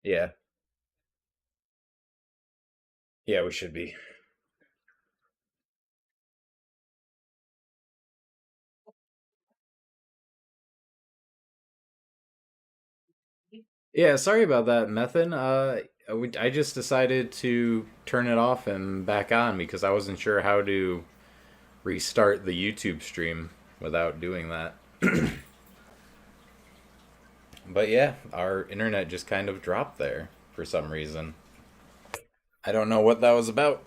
Yeah. Yeah, we should be. Yeah, sorry about that, Methan. I just decided to turn it off and back on because I wasn't sure how to restart the YouTube stream without doing that. But yeah, our internet just kind of dropped there for some reason. I don't know what that was about.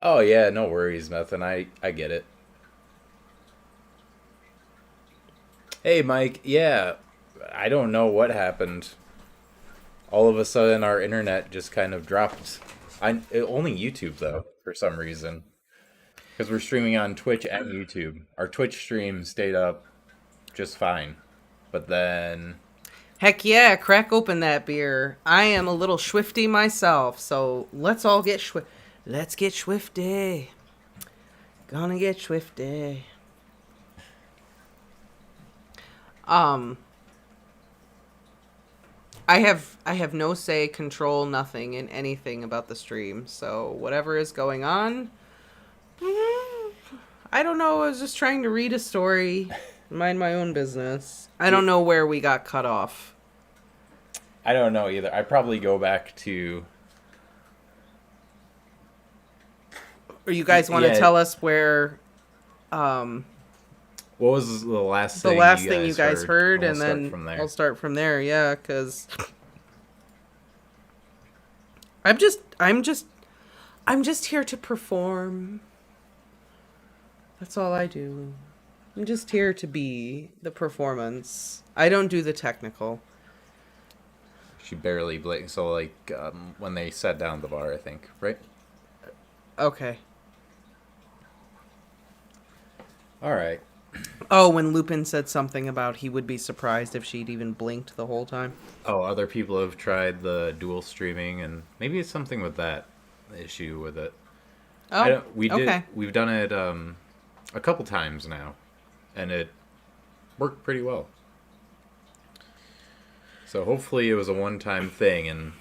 Oh yeah, no worries, Methan. I get it. Hey, Mike. Yeah, I don't know what happened. All of a sudden, our internet just kind of dropped. Only YouTube though, for some reason, because we're streaming on Twitch and YouTube. Our Twitch stream stayed up just fine, but then Heck yeah, crack open that beer. I am a little swifty myself, so let's all get Let's get swifty. Gonna get swifty. Um, I have no say, control, nothing in anything about the stream. So whatever is going on, I don't know. I was just trying to read a story, mind my own business. I don't know where we got cut off. I don't know either. I probably go back to. Or you guys want to Yeah. tell us where What was the last the thing last you thing guys you guys heard, We'll and start then from there. I'll start from there. Yeah, because I'm just here to perform. That's all I do. I'm just here to be the performance. I don't do the technical. She barely blinked. So like when they sat down at the bar, I think, right? Okay. All right. Oh, when Lupin said something about he would be surprised if she'd even blinked the whole time. Oh, other people have tried the dual streaming, and maybe it's something with that issue with it. I Oh, don't. We did. okay. We've done it a couple times now, and it worked pretty well. So hopefully it was a one-time thing and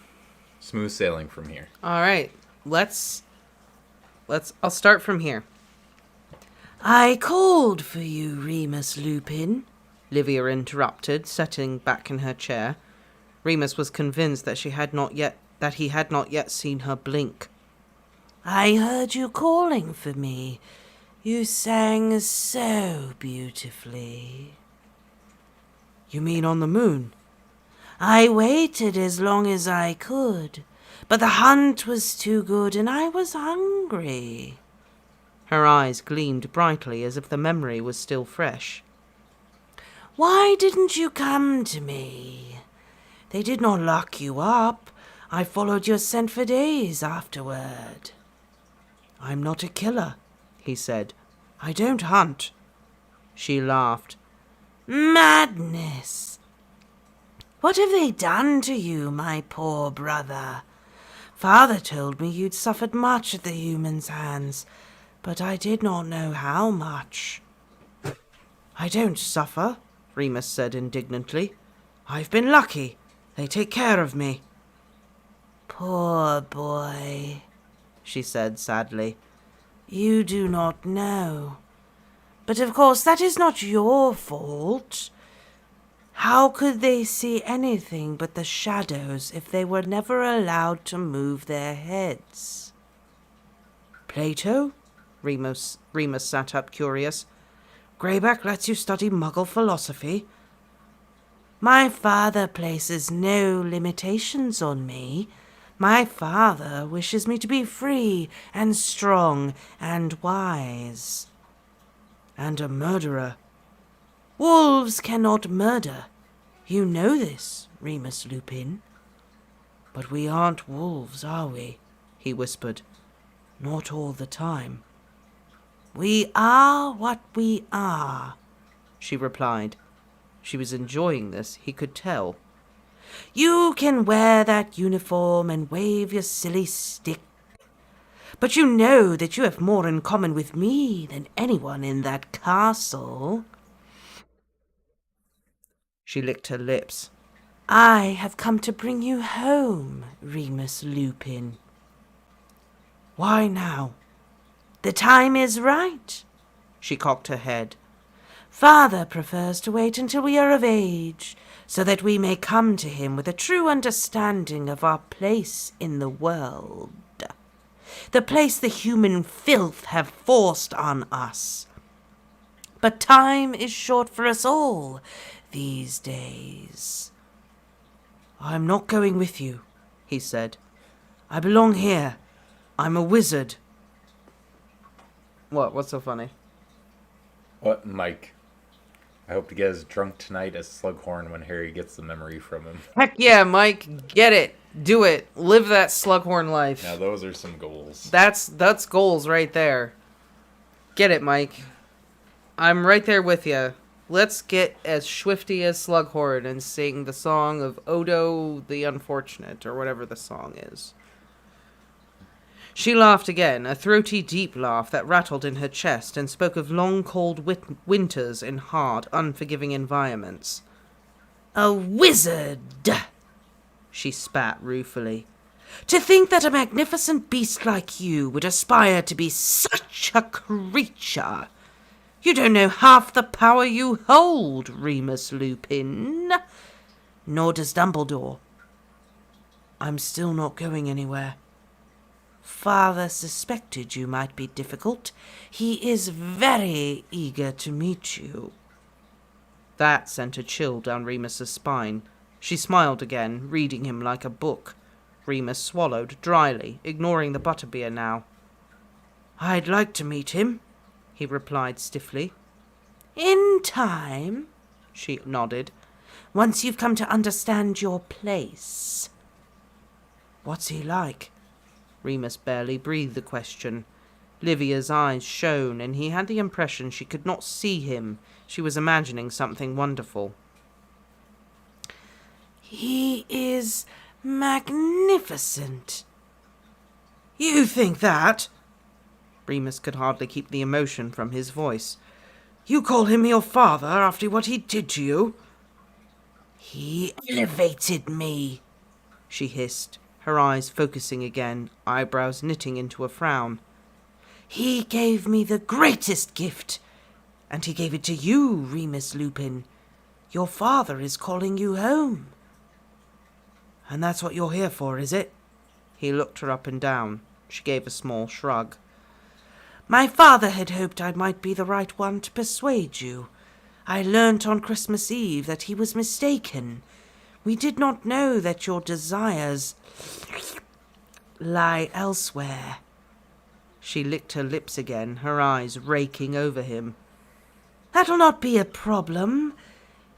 smooth sailing from here. All right. I'll start from here. I called for you, Remus Lupin, Livia interrupted, settling back in her chair. Remus was convinced that he had not yet seen her blink. I heard you calling for me. You sang so beautifully. You mean on the moon? I waited as long as I could, but the hunt was too good and I was hungry. Her eyes gleamed brightly as if the memory was still fresh. Why didn't you come to me? They did not lock you up. I followed your scent for days afterward. I'm not a killer, he said. I don't hunt. She laughed. Madness! What have they done to you, my poor brother? Father told me you'd suffered much at the humans' hands, but I did not know how much. I don't suffer, Remus said indignantly. I've been lucky. They take care of me. Poor boy, she said sadly. You do not know. But of course that is not your fault. How could they see anything but the shadows if they were never allowed to move their heads? Plato? Remus sat up curious. Greyback lets you study Muggle philosophy? My father places no limitations on me. My father wishes me to be free and strong and wise. And a murderer. Wolves cannot murder. You know this, Remus Lupin. But we aren't wolves, are we? He whispered. Not all the time. We are what we are, she replied. She was enjoying this, he could tell. You can wear that uniform and wave your silly stick, But you know that you have more in common with me than anyone in that castle. She licked her lips. I have come to bring you home, Remus Lupin. Why now? The time is right. She cocked her head. Father prefers to wait until we are of age, so that we may come to him with a true understanding of our place in the world. The place the human filth have forced on us. But time is short for us all these days. I'm not going with you, he said. I belong here. I'm a wizard. What? What's so funny? What, Mike? I hope to get as drunk tonight as Slughorn when Harry gets the memory from him. Heck yeah, Mike. Get it. Do it. Live that Slughorn life. Now those are some goals. That's goals right there. Get it, Mike. I'm right there with you. Let's get as swifty as Slughorn and sing the song of Odo the Unfortunate, or whatever the song is. She laughed again, a throaty, deep laugh that rattled in her chest and spoke of long, cold winters in hard, unforgiving environments. A wizard! She spat ruefully. To think that a magnificent beast like you would aspire to be such a creature! You don't know half the power you hold, Remus Lupin. Nor does Dumbledore. I'm still not going anywhere. Father suspected you might be difficult. He is very eager to meet you. That sent a chill down Remus's spine. She smiled again, reading him like a book. Remus swallowed dryly, ignoring the butterbeer now. I'd like to meet him, he replied stiffly. In time, she nodded, once you've come to understand your place. What's he like? Remus barely breathed the question. Livia's eyes shone, and he had the impression she could not see him. She was imagining something wonderful. He is magnificent. You think that? Remus could hardly keep the emotion from his voice. You call him your father after what he did to you? He elevated me, she hissed, her eyes focusing again, eyebrows knitting into a frown. He gave me the greatest gift, and he gave it to you, Remus Lupin. Your father is calling you home. And that's what you're here for, is it? He looked her up and down. She gave a small shrug. My father had hoped I might be the right one to persuade you. I learnt on Christmas Eve that he was mistaken. We did not know that your desires lie elsewhere. She licked her lips again, her eyes raking over him. That'll not be a problem.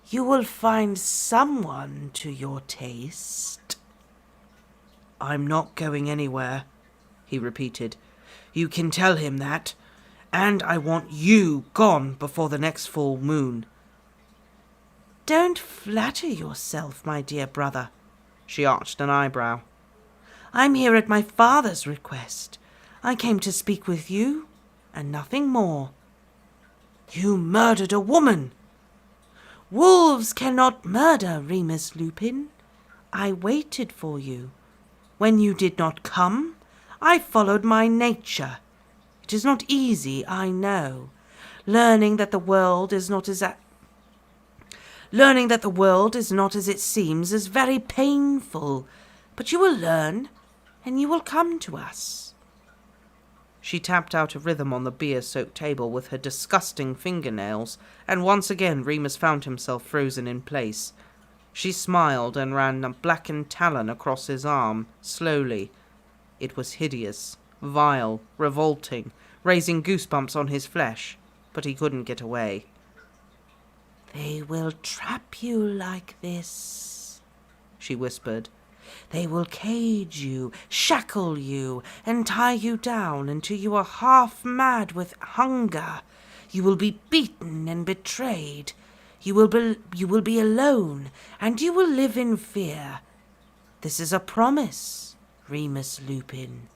You will find someone to your taste. I'm not going anywhere, he repeated. You can tell him that, and I want you gone before the next full moon. Don't flatter yourself, my dear brother. She arched an eyebrow. I'm here at my father's request. I came to speak with you, and nothing more. You murdered a woman. Wolves cannot murder, Remus Lupin. I waited for you. When you did not come, I followed my nature. It is not easy, I know. Learning that the world is not as it seems is very painful, but you will learn, and you will come to us. She tapped out a rhythm on the beer-soaked table with her disgusting fingernails, and once again Remus found himself frozen in place. She smiled and ran a blackened talon across his arm, slowly. It was hideous, vile, revolting, raising goosebumps on his flesh, but he couldn't get away. They will trap you like this, she whispered. They will cage you, shackle you, and tie you down until you are half mad with hunger. You will be beaten and betrayed. You will be alone, and you will live in fear. This is a promise, Remus Lupin.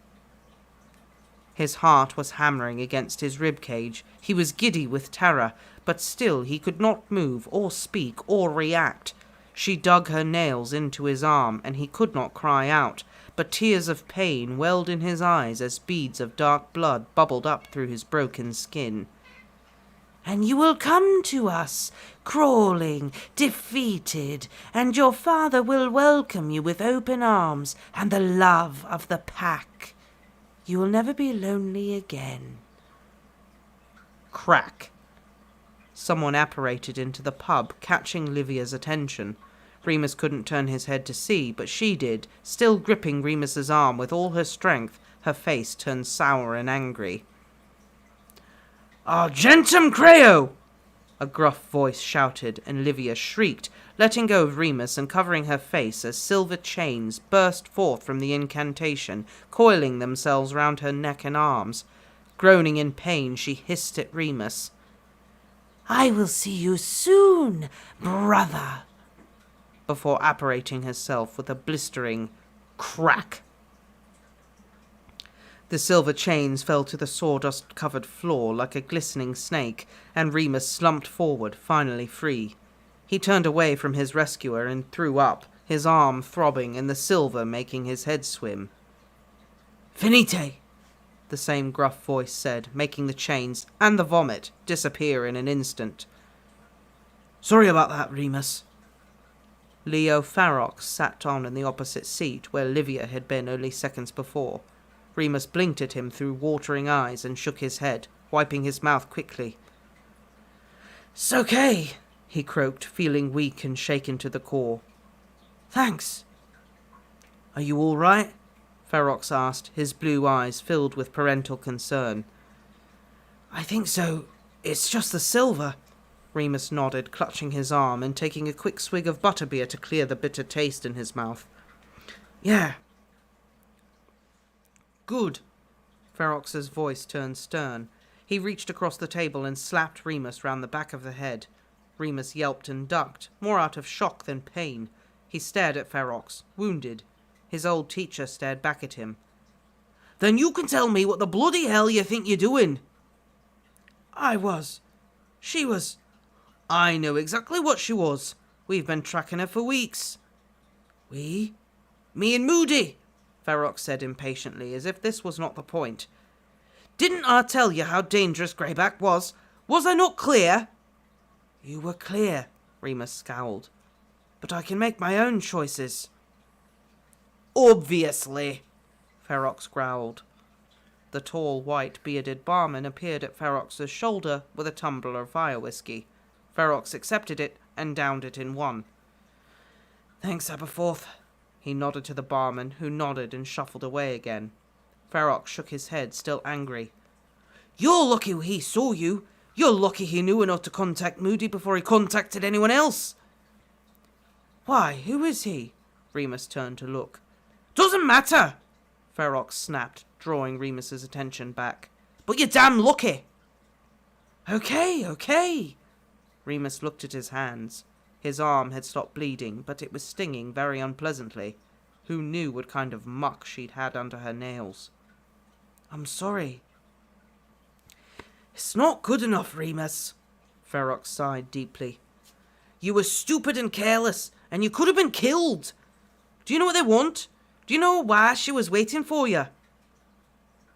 His heart was hammering against his rib cage. He was giddy with terror, but still he could not move or speak or react. She dug her nails into his arm, and he could not cry out, but tears of pain welled in his eyes as beads of dark blood bubbled up through his broken skin. "And you will come to us, crawling, defeated, and your father will welcome you with open arms and the love of the pack. You will never be lonely again." Crack. Someone apparated into the pub, catching Livia's attention. Remus couldn't turn his head to see, but she did, still gripping Remus's arm with all her strength, her face turned sour and angry. "Argentum Creo!" a gruff voice shouted, and Livia shrieked, letting go of Remus and covering her face as silver chains burst forth from the incantation, coiling themselves round her neck and arms. Groaning in pain, she hissed at Remus. "I will see you soon, brother," before apparating herself with a blistering crack. The silver chains fell to the sawdust-covered floor like a glistening snake, and Remus slumped forward, finally free. He turned away from his rescuer and threw up, his arm throbbing and the silver making his head swim. "Finite!" the same gruff voice said, making the chains and the vomit disappear in an instant. "Sorry about that, Remus." Leo Ferox sat on in the opposite seat where Livia had been only seconds before. Remus blinked at him through watering eyes and shook his head, wiping his mouth quickly. "'S okay," he croaked, feeling weak and shaken to the core. "Thanks." "Are you all right?" Ferox asked, his blue eyes filled with parental concern. "I think so. It's just the silver." Remus nodded, clutching his arm and taking a quick swig of butterbeer to clear the bitter taste in his mouth. "Yeah." "Good." Ferox's voice turned stern. He reached across the table and slapped Remus round the back of the head. Remus yelped and ducked, more out of shock than pain. He stared at Ferox, wounded. His old teacher stared back at him. "Then you can tell me what the bloody hell you think you're doing." She was. "I know exactly what she was. We've been tracking her for weeks." "We?" "Me and Moody," Ferox said impatiently, as if this was not the point. "Didn't I tell you how dangerous Greyback was? Was I not clear?" "You were clear," Remus scowled. "But I can make my own choices." "Obviously," Ferox growled. The tall, white-bearded barman appeared at Ferox's shoulder with a tumbler of fire whiskey. Ferox accepted it and downed it in one. "Thanks, Aberforth." He nodded to the barman, who nodded and shuffled away again. Ferox shook his head, still angry. "You're lucky he saw you. You're lucky he knew enough to contact Moody before he contacted anyone else." "Why, who is he?" Remus turned to look. "Doesn't matter," Ferox snapped, drawing Remus's attention back. "But you're damn lucky." Okay. Remus looked at his hands. His arm had stopped bleeding, but it was stinging very unpleasantly. Who knew what kind of muck she'd had under her nails? "I'm sorry." "It's not good enough, Remus." Ferox sighed deeply. "You were stupid and careless, and you could have been killed. Do you know what they want? Do you know why she was waiting for you?"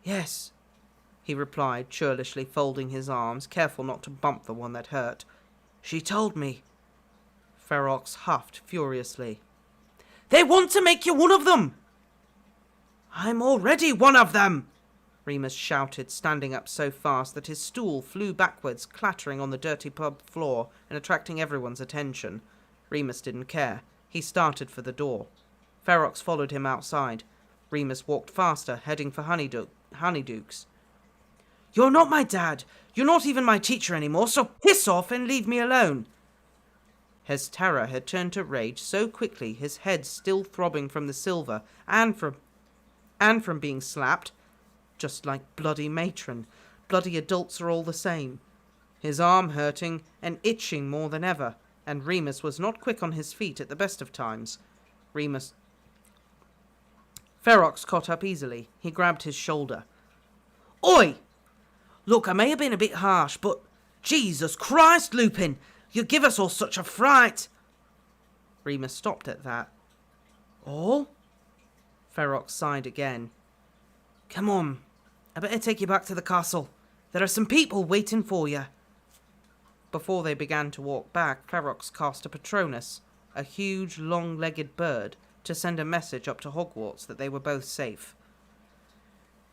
"Yes," he replied, churlishly folding his arms, careful not to bump the one that hurt. "She told me." Ferox huffed furiously. "They want to make you one of them!" "I'm already one of them!" Remus shouted, standing up so fast that his stool flew backwards, clattering on the dirty pub floor and attracting everyone's attention. Remus didn't care. He started for the door. Ferox followed him outside. Remus walked faster, heading for Honeydukes. "You're not my dad. You're not even my teacher anymore, so piss off and leave me alone." His terror had turned to rage so quickly, his head still throbbing from the silver and from being slapped. Just like bloody matron. Bloody adults are all the same. His arm hurting and itching more than ever, and Remus was not quick on his feet at the best of times. Ferox caught up easily. He grabbed his shoulder. Oi! Look, I may have been a bit harsh, but Jesus Christ, Lupin! You give us all such a fright! Remus stopped at that. All? Ferox sighed again. Come on, I better take you back to the castle. There are some people waiting for you. Before they began to walk back, Ferox cast a Patronus, a huge, long-legged bird, to send a message up to Hogwarts that they were both safe.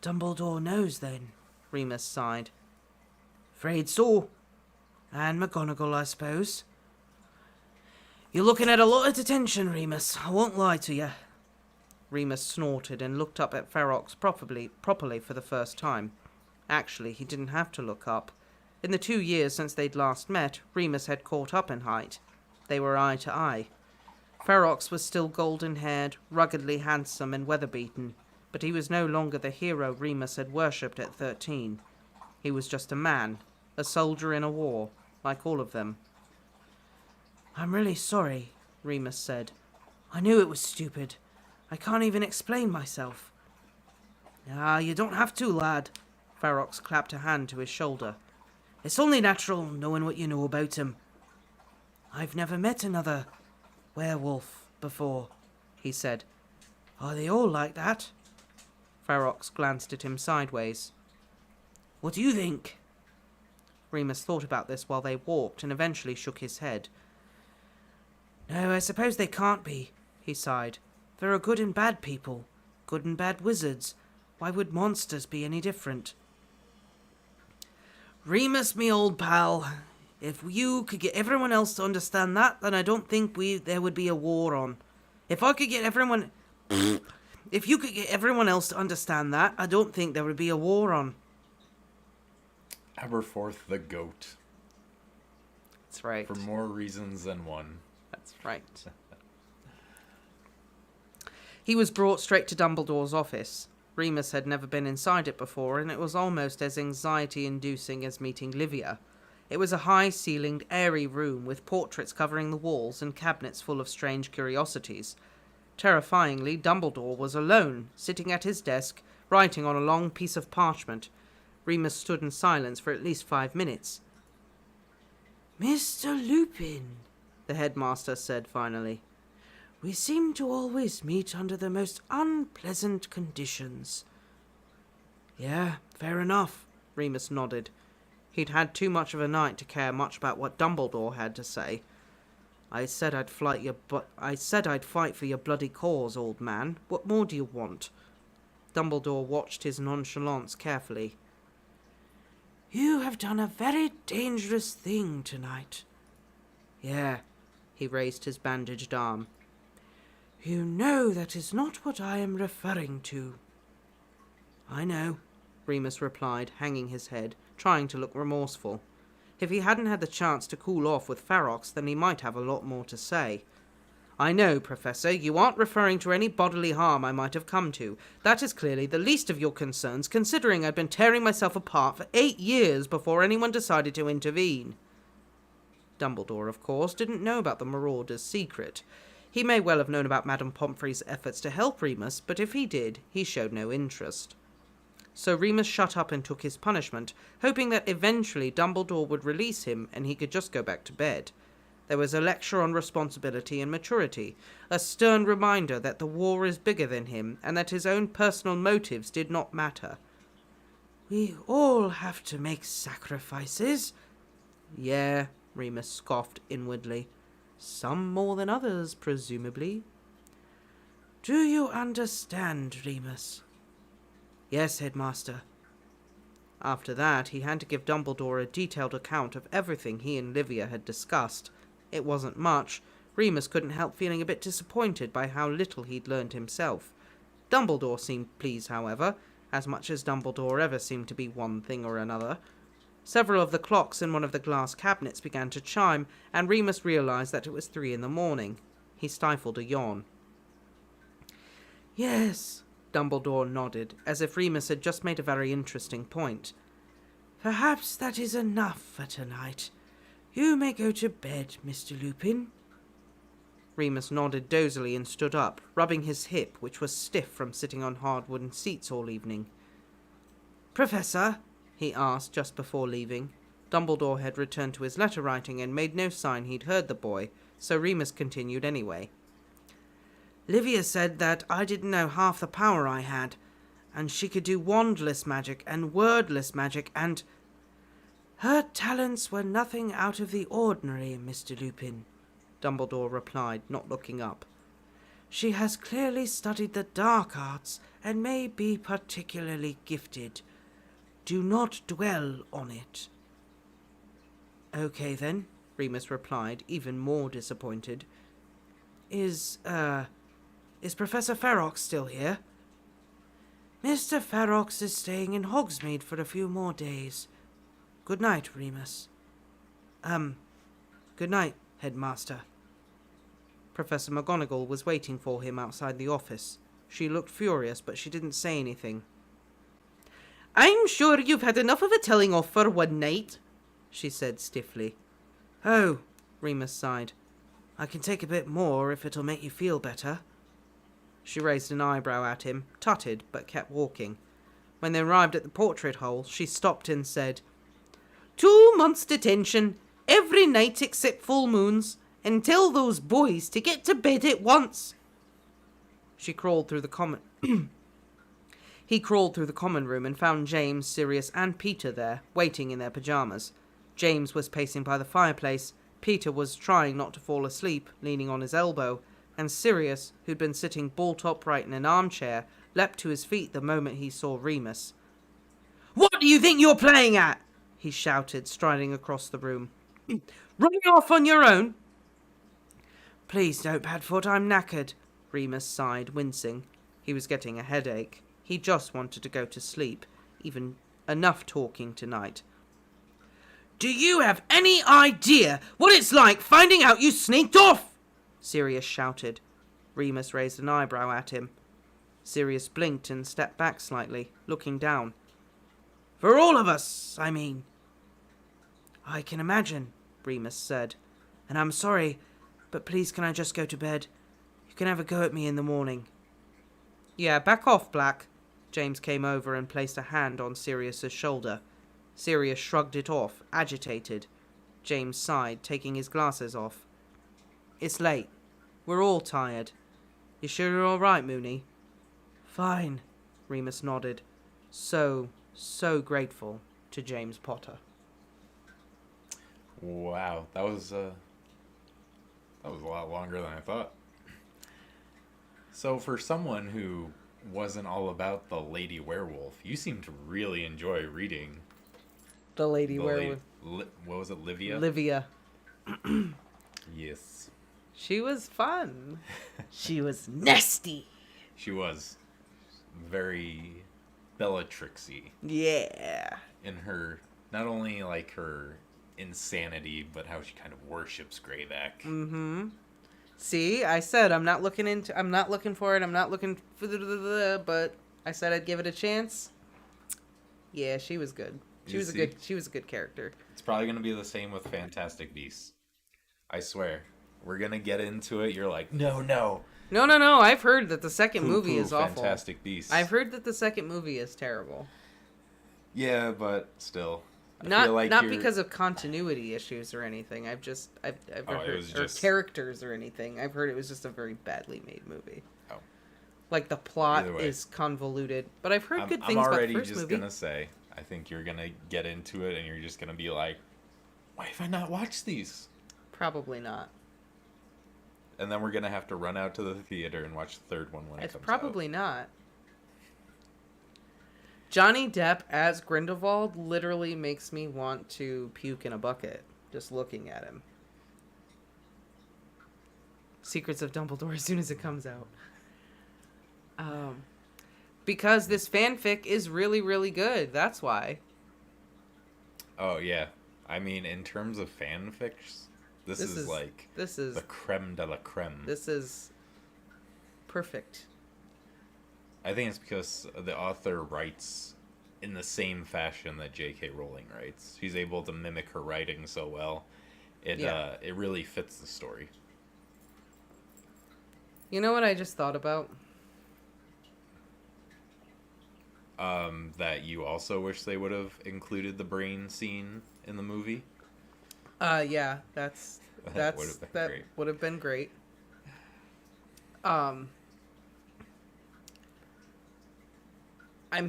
Dumbledore knows, then, Remus sighed. Afraid so. And McGonagall, I suppose. You're looking at a lot of detention, Remus. I won't lie to you. Remus snorted and looked up at Ferox properly for the first time. Actually, he didn't have to look up. In the 2 years since they'd last met, Remus had caught up in height. They were eye to eye. Ferox was still golden-haired, ruggedly handsome and weather-beaten, but he was no longer the hero Remus had worshipped at 13. He was just a man, a soldier in a war, like all of them. I'm really sorry, Remus said. I knew it was stupid. I can't even explain myself. Ah, you don't have to, lad. Ferox clapped a hand to his shoulder. It's only natural, knowing what you know about him. I've never met another werewolf before, he said. Are they all like that? Ferox glanced at him sideways. What do you think? Remus thought about this while they walked and eventually shook his head. No, I suppose they can't be, he sighed. There are good and bad people, good and bad wizards. Why would monsters be any different? Remus, me old pal, if you could get everyone else to understand that, then I don't think there would be a war on. If you could get everyone else to understand that, I don't think there would be a war on. Aberforth the goat. That's right. For more reasons than one. That's right. He was brought straight to Dumbledore's office. Remus had never been inside it before, and it was almost as anxiety-inducing as meeting Livia. It was a high-ceilinged, airy room with portraits covering the walls and cabinets full of strange curiosities. Terrifyingly, Dumbledore was alone, sitting at his desk, writing on a long piece of parchment. Remus stood in silence for at least 5 minutes. Mr. Lupin, the headmaster said finally. We seem to always meet under the most unpleasant conditions. Yeah, fair enough, Remus nodded. He'd had too much of a night to care much about what Dumbledore had to say. I said I'd fight for your bloody cause, old man. What more do you want? Dumbledore watched his nonchalance carefully. You have done a very dangerous thing tonight. Yeah, he raised his bandaged arm. You know that is not what I am referring to. I know, Remus replied, hanging his head, trying to look remorseful. If he hadn't had the chance to cool off with Ferox, then he might have a lot more to say. I know, Professor, you aren't referring to any bodily harm I might have come to. That is clearly the least of your concerns, considering I've been tearing myself apart for 8 years before anyone decided to intervene. Dumbledore, of course, didn't know about the Marauders' secret. He may well have known about Madame Pomfrey's efforts to help Remus, but if he did, he showed no interest. So Remus shut up and took his punishment, hoping that eventually Dumbledore would release him and he could just go back to bed. There was a lecture on responsibility and maturity, a stern reminder that the war is bigger than him and that his own personal motives did not matter. We all have to make sacrifices. Yeah, Remus scoffed inwardly. Some more than others, presumably. Do you understand, Remus? Yes, Headmaster. After that, he had to give Dumbledore a detailed account of everything he and Livia had discussed. It wasn't much. Remus couldn't help feeling a bit disappointed by how little he'd learned himself. Dumbledore seemed pleased, however, as much as Dumbledore ever seemed to be one thing or another. Several of the clocks in one of the glass cabinets began to chime, and Remus realized that it was 3 a.m. He stifled a yawn. Yes, Dumbledore nodded, as if Remus had just made a very interesting point. Perhaps that is enough for tonight. You may go to bed, Mr. Lupin. Remus nodded dozily and stood up, rubbing his hip, which was stiff from sitting on hard wooden seats all evening. Professor, he asked just before leaving. Dumbledore had returned to his letter writing and made no sign he'd heard the boy, so Remus continued anyway. Livia said that I didn't know half the power I had, and she could do wandless magic and wordless magic, and her talents were nothing out of the ordinary, Mr. Lupin, Dumbledore replied, not looking up. She has clearly studied the dark arts and may be particularly gifted. Do not dwell on it. Okay then, Remus replied, even more disappointed. Is Professor Ferox still here? Mr. Ferox is staying in Hogsmeade for a few more days. Good night, Remus. Good night, Headmaster. Professor McGonagall was waiting for him outside the office. She looked furious, but she didn't say anything. I'm sure you've had enough of a telling off for one night, she said stiffly. Oh, Remus sighed. I can take a bit more if it'll make you feel better. She raised an eyebrow at him, tutted, but kept walking. When they arrived at the portrait hole, she stopped and said, 2 months detention, every night except full moons, and tell those boys to get to bed at once. She crawled through the common... He crawled through the common room and found James, Sirius, and Peter there, waiting in their pyjamas. James was pacing by the fireplace, Peter was trying not to fall asleep, leaning on his elbow, and Sirius, who'd been sitting bolt upright in an armchair, leapt to his feet the moment he saw Remus. What do you think you're playing at? He shouted, striding across the room. Running off on your own? Please don't, Padfoot, I'm knackered, Remus sighed, wincing. He was getting a headache. He just wanted to go to sleep, even enough talking tonight. Do you have any idea what it's like finding out you sneaked off? Sirius shouted. Remus raised an eyebrow at him. Sirius blinked and stepped back slightly, looking down. For all of us, I mean. I can imagine, Remus said. And I'm sorry, but please can I just go to bed? You can have a go at me in the morning. Yeah, back off, Black. James came over and placed a hand on Sirius's shoulder. Sirius shrugged it off, agitated. James sighed, taking his glasses off. It's late. We're all tired. You sure you're all right, Moony? Fine, Remus nodded. So grateful to James Potter. Wow, that was a lot longer than I thought. So for someone who wasn't all about the Lady Werewolf, you seem to really enjoy reading The Lady Werewolf. What was it, Livia? Livia. Yes. She was fun. She was nasty. She was very Bellatrixy. Yeah. In her, not only like her insanity, but how she kind of worships Greyback. Mm-hmm. See, I said I'm not looking for it, but I said I'd give it a chance. Yeah, she was good. She was a good character. It's probably going to be the same with Fantastic Beasts. I swear. We're going to get into it. You're like, no. No. I've heard that the second movie is awful. Fantastic Beasts. I've heard that the second movie is terrible. Yeah, but still. Not because of continuity issues or anything. I've heard, or characters or anything. I've heard it was just a very badly made movie. Oh. Like the plot is convoluted. But I've heard good things about the first movie. I'm already just going to say, I think you're going to get into it and you're just going to be like, why have I not watched these? Probably not. And then we're going to have to run out to the theater and watch the third one when it comes out. It's probably not. Johnny Depp as Grindelwald literally makes me want to puke in a bucket just looking at him. Secrets of Dumbledore as soon as it comes out. Because this fanfic is really, really good. That's why. Oh, yeah. I mean, in terms of fanfics, this is the creme de la creme. This is perfect. I think it's because the author writes in the same fashion that J.K. Rowling writes. She's able to mimic her writing so well. It really fits the story. You know what I just thought about? That you also wish they would have included the brain scene in the movie? Yeah, that Great. would have been great. I'm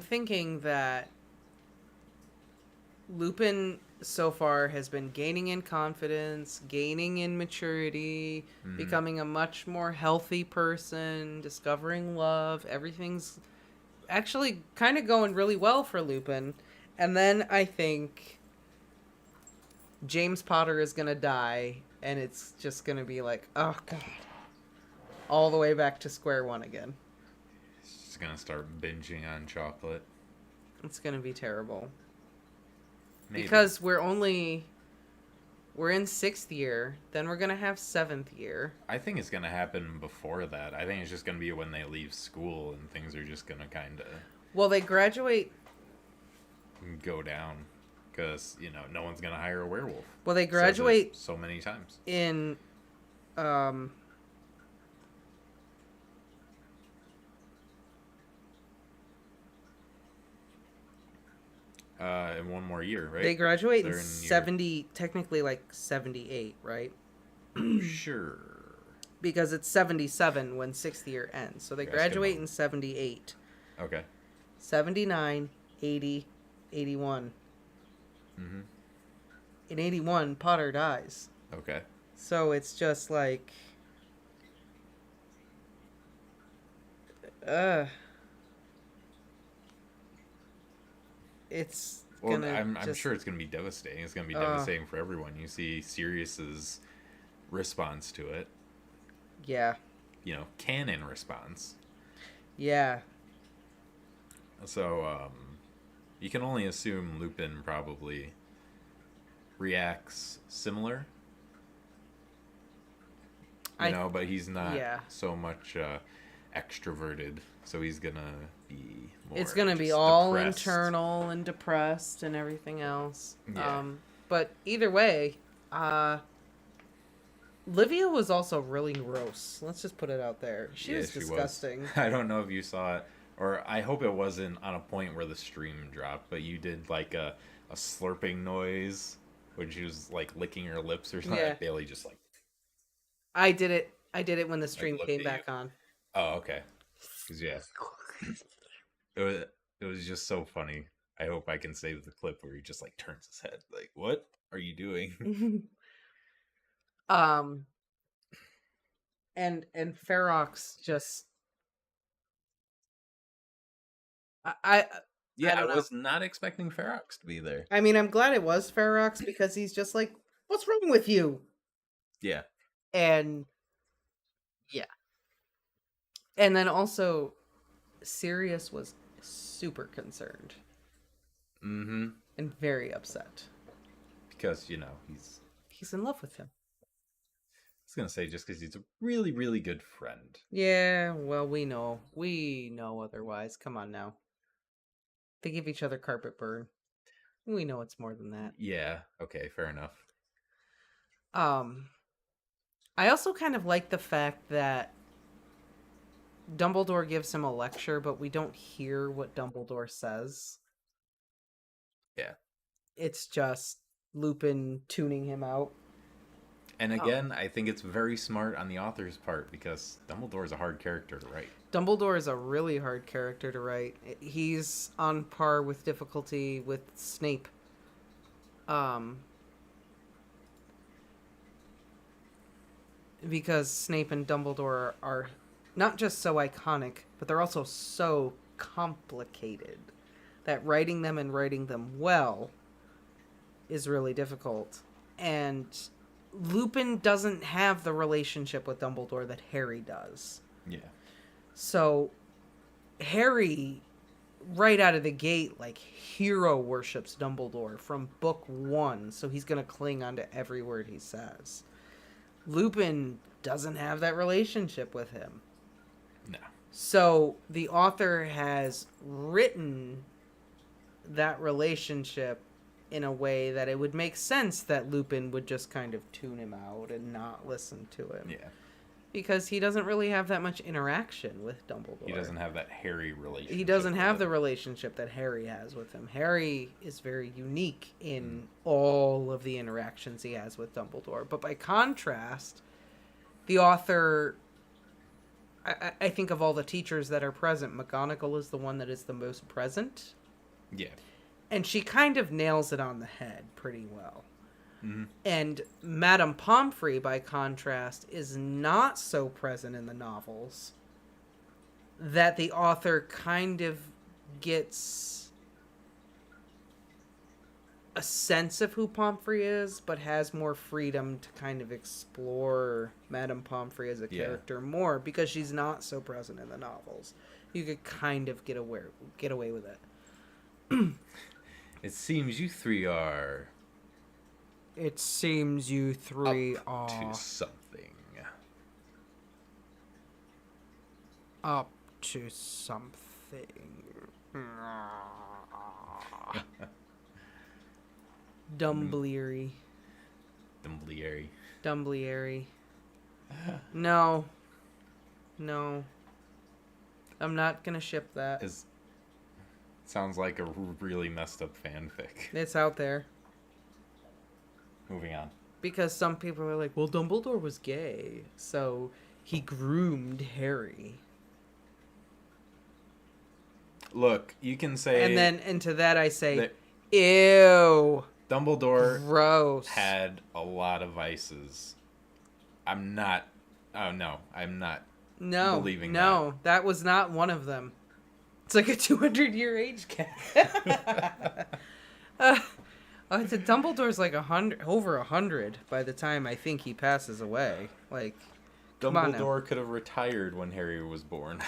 thinking that Lupin so far has been gaining in confidence, gaining in maturity, becoming a much more healthy person, discovering love. Everything's actually kind of going really well for Lupin. And then I think James Potter is going to die, and it's just going to be like, oh, God. All the way back to square one again. Just gonna start binging on chocolate. It's going to be terrible. Maybe. Because we're in 6th year, then we're going to have 7th year. I think it's gonna happen before that. I think it's just gonna be when they leave school and things are just gonna kind of... Well, they graduate... go down. Because, no one's gonna hire a werewolf. Well, they graduate... so many times. In... In one more year, right? They graduate in 70... Technically, 78, right? Sure. Because it's 77 when 6th year ends. So they graduate in 78. Okay. 79, 80, 81. Mm-hmm. In 81, Potter dies. Okay. So it's just like... It's gonna I'm sure it's gonna be devastating. It's gonna be devastating for everyone. You see Sirius's response to it. Yeah. Canon response. Yeah. So, you can only assume Lupin probably reacts similar. But he's not so much extroverted, so he's gonna be more... It's gonna be all depressed. Internal and depressed and everything else. Yeah. But either way, Livia was also really gross. Let's just put it out there. She was disgusting. I don't know if you saw it, or I hope it wasn't on a point where the stream dropped, but you did like a slurping noise when she was like licking her lips or something. Yeah. Bailey just like... I did it when the stream came back on. Oh, okay. 'Cause, yeah. It was just so funny. I hope I can save the clip where he just like turns his head like, what are you doing? And Ferox just... I was not expecting Ferox to be there. I mean, I'm glad it was Ferox because he's just like, what's wrong with you? Yeah. And yeah. And then also Sirius was super concerned. Mm-hmm. And very upset. Because, he's in love with him. I was going to say, just because he's a really, really good friend. Yeah, well, we know. We know otherwise. Come on now. They give each other carpet burn. We know it's more than that. Yeah, okay, fair enough. I also kind of like the fact that Dumbledore gives him a lecture, but we don't hear what Dumbledore says. Yeah. It's just Lupin tuning him out. And again, I think it's very smart on the author's part because Dumbledore is a hard character to write. Dumbledore is a really hard character to write. He's on par with difficulty with Snape. Because Snape and Dumbledore are not just so iconic, but they're also so complicated that writing them and writing them well is really difficult. And Lupin doesn't have the relationship with Dumbledore that Harry does. Yeah. So Harry, right out of the gate, hero worships Dumbledore from book 1, so he's going to cling on to every word he says. Lupin doesn't have that relationship with him. No. So the author has written that relationship in a way that it would make sense that Lupin would just kind of tune him out and not listen to him. Yeah. because he doesn't really have that much interaction with Dumbledore. He doesn't have that Harry relationship. He doesn't have the relationship that Harry has with him. Harry is very unique in all of the interactions he has with Dumbledore. But by contrast, the author, I think of all the teachers that are present, McGonagall is the one that is the most present. Yeah. And she kind of nails it on the head pretty well. Mm-hmm. And Madame Pomfrey, by contrast, is not so present in the novels, that the author kind of gets a sense of who Pomfrey is, but has more freedom to kind of explore Madame Pomfrey as a character more, because she's not so present in the novels. You could kind of get away with it. It seems you three are... It seems you three up to something. Up to something. Dumbleary. Dumbleary. No. I'm not gonna ship that. Sounds like a really messed up fanfic. It's out there. Moving on. Because some people are like, well, Dumbledore was gay, so he groomed Harry. Look, you can say... And to that I say, ew. Dumbledore gross. Had a lot of vices. I'm not believing that. No, that was not one of them. It's like a 200-year age gap. Dumbledore's like over 100 by the time I think he passes away. Like, Dumbledore could have retired when Harry was born.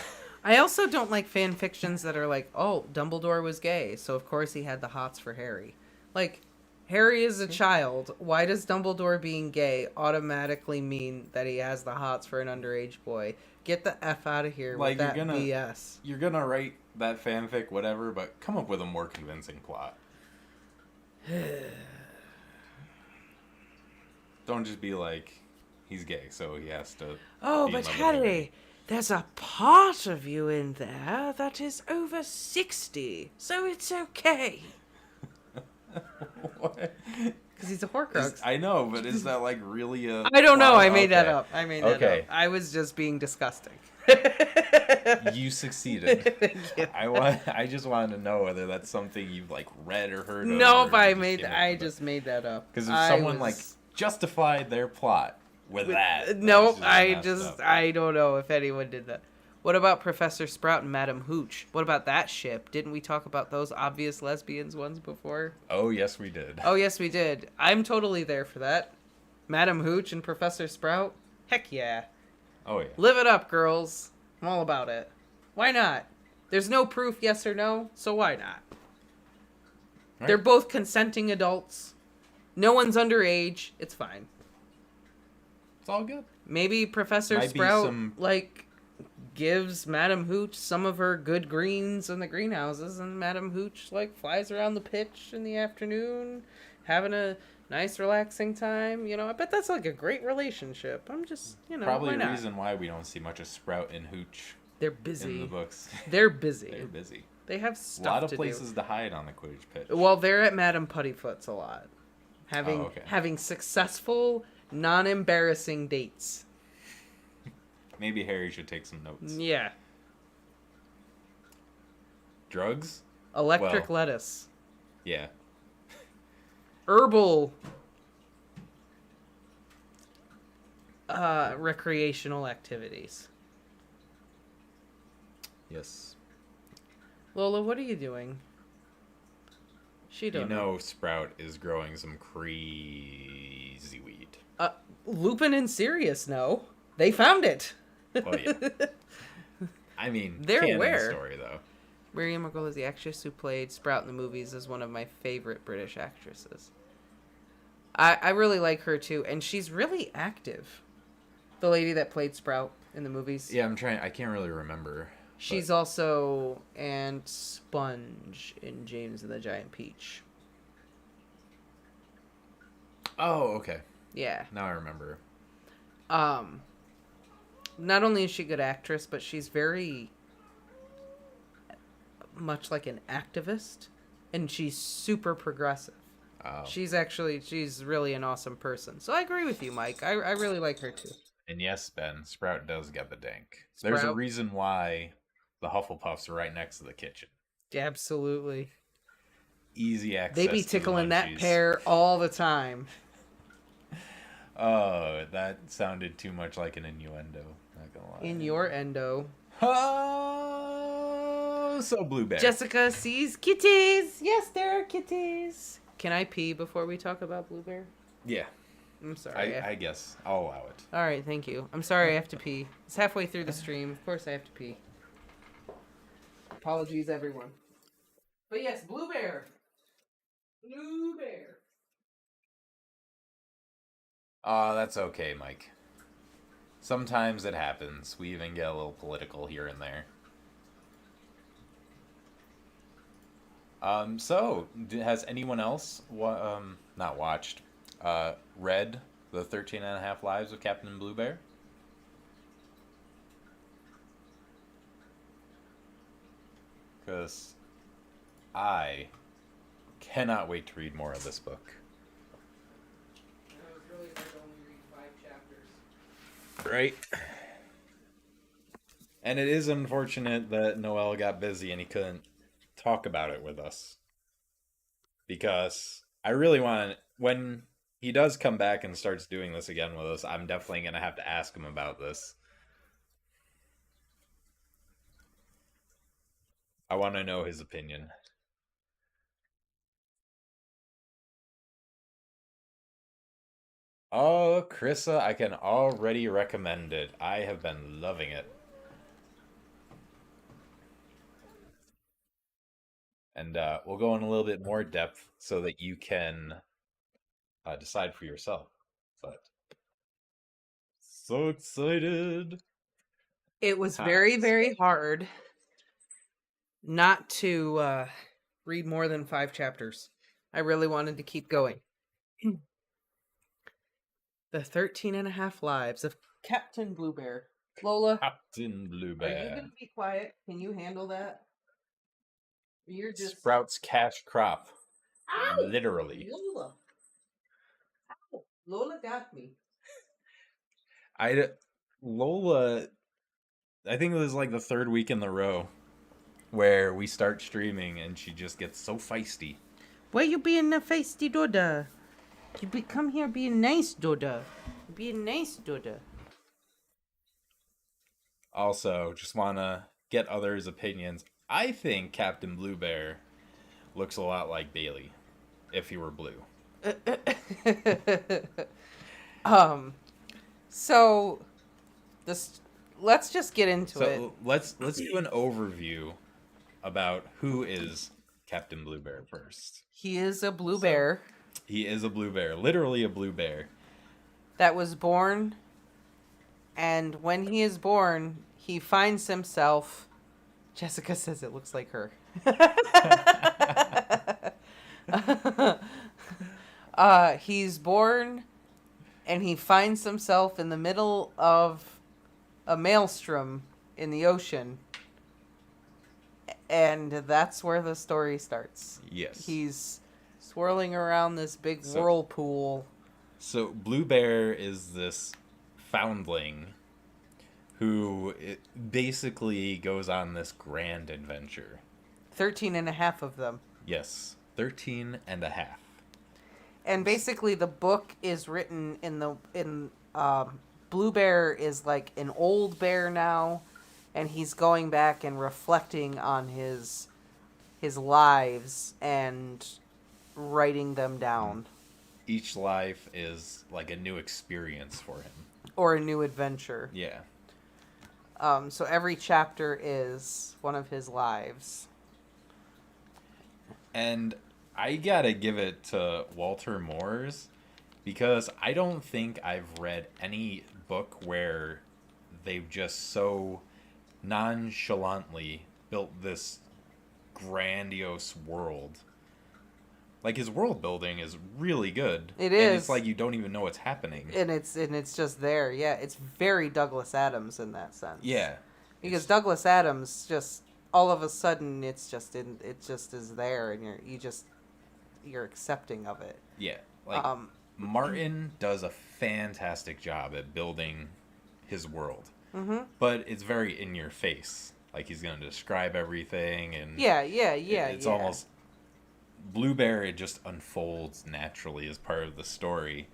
I also don't like fan fictions that are like, oh, Dumbledore was gay, so of course he had the hots for Harry. Like, Harry is a child. Why does Dumbledore being gay automatically mean that he has the hots for an underage boy? Get the F out of here with that BS. You're gonna write that fanfic, whatever, but come up with a more convincing plot. Don't just be like, he's gay, so he has to... Oh, but Harry, there's a part of you in there that is over 60, so it's okay. What? Because he's a Horcrux. I know, but is that like really a... I don't know, I made that up. Okay. I was just being disgusting. You succeeded. Yeah. I just wanted to know whether that's something you've like read or heard of. Nope, I just made that up. Because if someone like justified their plot with that. Nope, I don't know if anyone did that. What about Professor Sprout and Madam Hooch? What about that ship? Didn't we talk about those obvious lesbians ones before? Oh, yes, we did. Oh, yes, we did. I'm totally there for that. Madam Hooch and Professor Sprout? Heck yeah. Oh, yeah. Live it up, girls. I'm all about it. Why not? There's no proof, yes or no, so why not? Right. They're both consenting adults. No one's underage. It's fine. It's all good. Maybe Professor Sprout, gives Madam Hooch some of her good greens in the greenhouses, and Madam Hooch, flies around the pitch in the afternoon, having a nice, relaxing time. I bet that's, a great relationship. I'm just, Probably why a not? reason why we don't see much of Sprout and Hooch. They're busy. In the books. They're busy. They're busy. They have stuff to do. A lot of places to hide on the Quidditch pitch. Well, they're at Madam Puttyfoot's a lot. Having successful, non-embarrassing dates. Maybe Harry should take some notes. Yeah. Drugs? Electric lettuce. Yeah. Herbal recreational activities. Yes. Lola, what are you doing? She don't know. Sprout is growing some crazy weed. Lupin and Sirius know. They found it. Oh, yeah. I mean, they're aware. Story, though. Miriam McGold is the actress who played Sprout in the movies, is one of my favorite British actresses. I really like her, too, and she's really active. The lady that played Sprout in the movies. Yeah, I can't really remember. She's also Aunt Sponge in James and the Giant Peach. Oh, okay. Yeah. Now I remember. Not only is she a good actress, but she's very much like an activist, and she's super progressive. Oh. She's really an awesome person. So I agree with you, Mike. I really like her too. And yes, Ben, Sprout does get the dink. There's a reason why the Hufflepuffs are right next to the kitchen. Absolutely. Easy access. They be tickling that pear all the time. Oh, that sounded too much like an innuendo. Not gonna lie. In your endo. Oh, so Bluebear. Jessica sees kitties. Yes, there are kitties. Can I pee before we talk about Bluebear? Yeah. I'm sorry. I guess I'll allow it. All right, thank you. I'm sorry I have to pee. It's halfway through the stream. Of course I have to pee. Apologies, everyone. But yes, Bluebear. Bluebear. That's okay, Mike. Sometimes it happens. We even get a little political here and there. So, has anyone else not watched, read the 13 and a Half Lives of Captain Bluebear? Because I cannot wait to read more of this book. It was really hard to only read 5 chapters. Right? And it is unfortunate that Noel got busy and he couldn't talk about it with us. Because I really want, when he does come back and starts doing this again with us, I'm definitely going to have to ask him about this. I want to know his opinion. Oh, Krissa, I can already recommend it. I have been loving it. And we'll go in a little bit more depth so that you can decide for yourself. But so excited. It was very, very hard not to read more than 5 chapters. I really wanted to keep going. The 13 and a Half Lives of Captain Bluebear. Lola, Captain Bluebear. are you going to be quiet? Can you handle that? You're just... Sprouts cash crop. Ow! Literally. Lola. Ow! Lola got me. Lola, I think it was like the 3rd week in the row where we start streaming and she just gets so feisty. Why you being a feisty Doda? You come here being nice, Doda. Being nice, Doda. Also, just want to get others' opinions. I think Captain Bluebear looks a lot like Bailey if he were blue. So this, let's just get into it. Let's do an overview about who is Captain Bluebear first. He is a blue bear. He is a blue bear, literally a blue bear. That was born, and when he is born, he finds himself... Jessica says it looks like her. He's born, and he finds himself in the middle of a maelstrom in the ocean. And that's where the story starts. Yes. He's swirling around this big whirlpool. So Bluebear is this foundling who basically goes on this grand adventure. 13 and a half of them. Yes, 13 and a half. And basically the book is written Bluebear is like an old bear now, and he's going back and reflecting on his lives and writing them down. Each life is like a new experience for him. Or a new adventure. Yeah. So every chapter is one of his lives. And I gotta give it to Walter Moore's, because I don't think I've read any book where they've just so nonchalantly built this grandiose world. Like, his world building is really good. It And is. it's like you don't even know what's happening. And it's just there. Yeah, it's very Douglas Adams in that sense. Yeah. Because Douglas Adams just all of a sudden it just is there, and you're accepting of it. Yeah. Like, Martin does a fantastic job at building his world. Mm-hmm. But it's very in your face. Like, he's going to describe everything, and it's almost Bluebear. It just unfolds naturally as part of the story,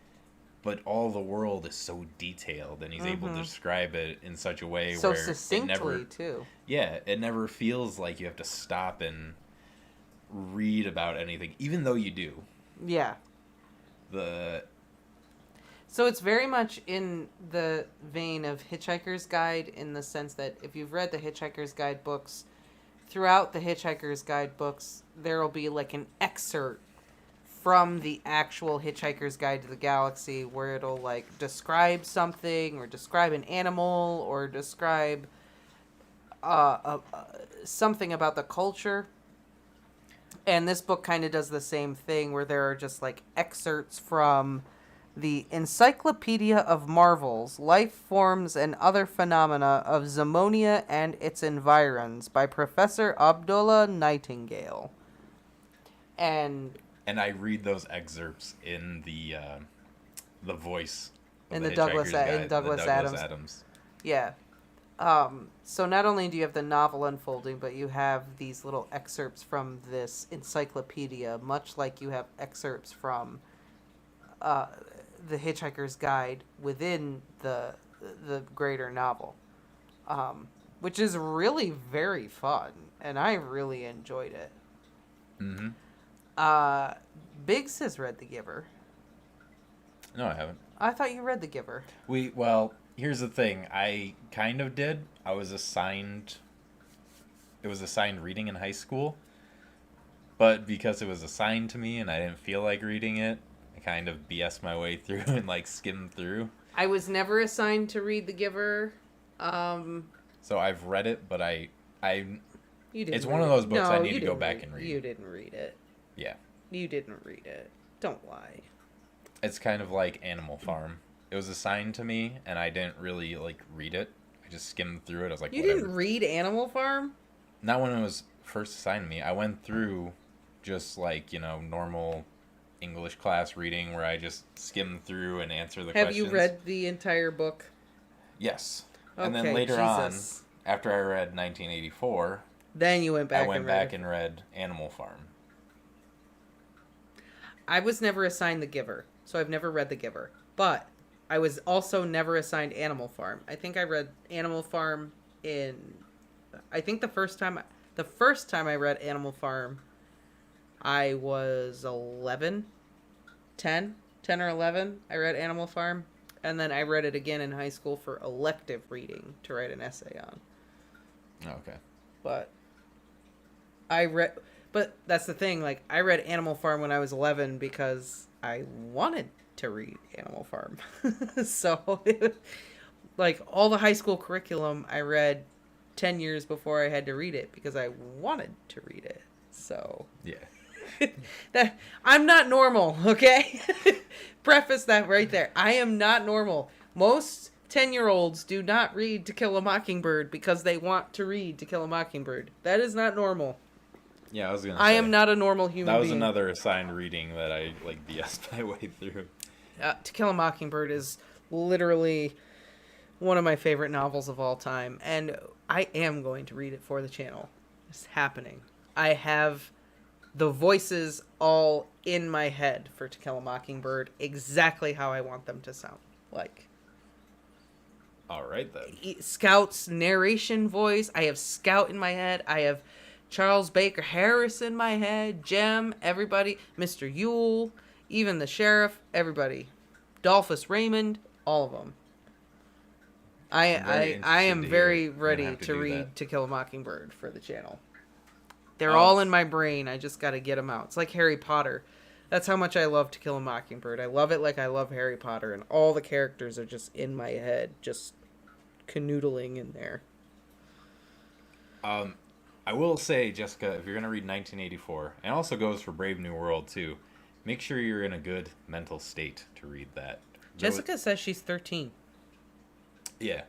but all the world is so detailed, and he's able to describe it in such a way so where succinctly too. Yeah, it never feels like you have to stop and read about anything, even though you do. Yeah. So it's very much in the vein of Hitchhiker's Guide, in the sense that if you've read the Hitchhiker's Guide books, throughout the Hitchhiker's Guide books, there will be like an excerpt from the actual Hitchhiker's Guide to the Galaxy where it'll like describe something, or describe an animal, or describe something about the culture. And this book kind of does the same thing, where there are just like excerpts from the Encyclopedia of Marvels, Life Forms and Other Phenomena of Zamonia and Its Environs by Professor Abdullah Nightingale. And I read those excerpts in the voice of in the the Douglas Hitchhiker's in Guide, Douglas the Adams. Yeah. So not only do you have the novel unfolding, but you have these little excerpts from this encyclopedia, much like you have excerpts from the Hitchhiker's Guide within the greater novel, which is really very fun, and I really enjoyed it. Mm-hmm. Biggs has read The Giver. No, I haven't. I thought you read The Giver. Well, here's the thing. I kind of did. It was assigned reading in high school, but because it was assigned to me and I didn't feel like reading it, I kind of BS my way through and like skimmed through. I was never assigned to read The Giver. So I've read it, but you didn't. It's one of those books I need to go back and read. You didn't read it. Yeah. You didn't read it. Don't lie. It's kind of like Animal Farm. It was assigned to me, and I didn't really like read it. I just skimmed through it. I was like, you whatever. didn't read Animal Farm? Not when it was first assigned to me. I went through just like, normal English class reading where I just skim through and answer the questions. Have you read the entire book? Yes. Okay, and then later Jesus. on, after I read 1984, then you went back. I went back and read Animal Farm. I was never assigned The Giver, so I've never read The Giver. But I was also never assigned Animal Farm. I think I read Animal Farm I think the first time I read Animal Farm, I was 11, 10 or 11. I read Animal Farm, and then I read it again in high school for elective reading to write an essay on. Okay. But that's the thing, like, I read Animal Farm when I was 11 because I wanted to read Animal Farm. So, like, all the high school curriculum I read 10 years before I had to read it because I wanted to read it. So, yeah. I'm not normal, okay? Preface that right there. I am not normal. Most 10-year-olds do not read To Kill a Mockingbird because they want to read To Kill a Mockingbird. That is not normal. Yeah, I was gonna say. I am not a normal human being. That was another assigned reading that I, like, BS'd my way through. To Kill a Mockingbird is literally one of my favorite novels of all time, and I am going to read it for the channel. It's happening. I have the voices all in my head for To Kill a Mockingbird, exactly how I want them to sound like. All right, then. Scout's narration voice. I have Scout in my head. I have Charles Baker Harris in my head. Jem, everybody. Mr. Yule, even the sheriff, everybody. Dolphus Raymond, all of them. I am very ready to read To Kill a Mockingbird for the channel. They're all in my brain. I just got to get them out. It's like Harry Potter. That's how much I love To Kill a Mockingbird. I love it like I love Harry Potter, and all the characters are just in my head, just canoodling in there. I will say, Jessica, if you're going to read 1984, and it also goes for Brave New World too, make sure you're in a good mental state to read that. Jessica says she's 13. Yeah.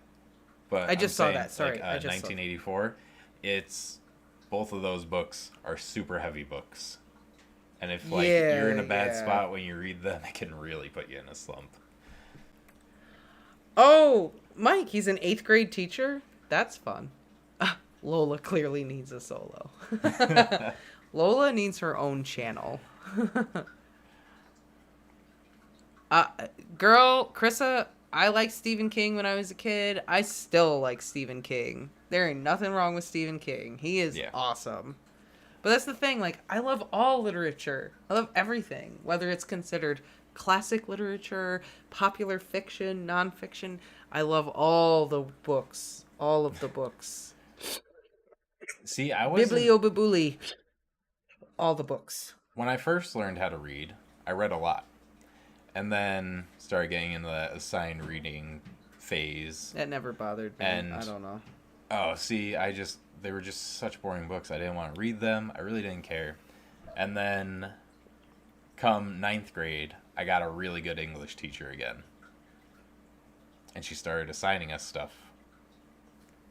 But I just saw that. Sorry. Like, I just 1984, it's both of those books are super heavy books. And if like you're in a bad spot when you read them, it can really put you in a slump. Oh, Mike, he's an 8th grade teacher? That's fun. Lola clearly needs a solo. Lola needs her own channel. Girl, Krissa, I liked Stephen King when I was a kid. I still like Stephen King. There ain't nothing wrong with Stephen King. He is awesome. But that's the thing, like, I love all literature. I love everything, whether it's considered classic literature, popular fiction, nonfiction. I love all the books. All of the books. See, I was BIBLIOBIBULI. All the books. When I first learned how to read, I read a lot. And then started getting into that assigned reading phase. That never bothered me. And I don't know. Oh, see, they were just such boring books. I didn't want to read them. I really didn't care. And then come 9th grade, I got a really good English teacher again. And she started assigning us stuff.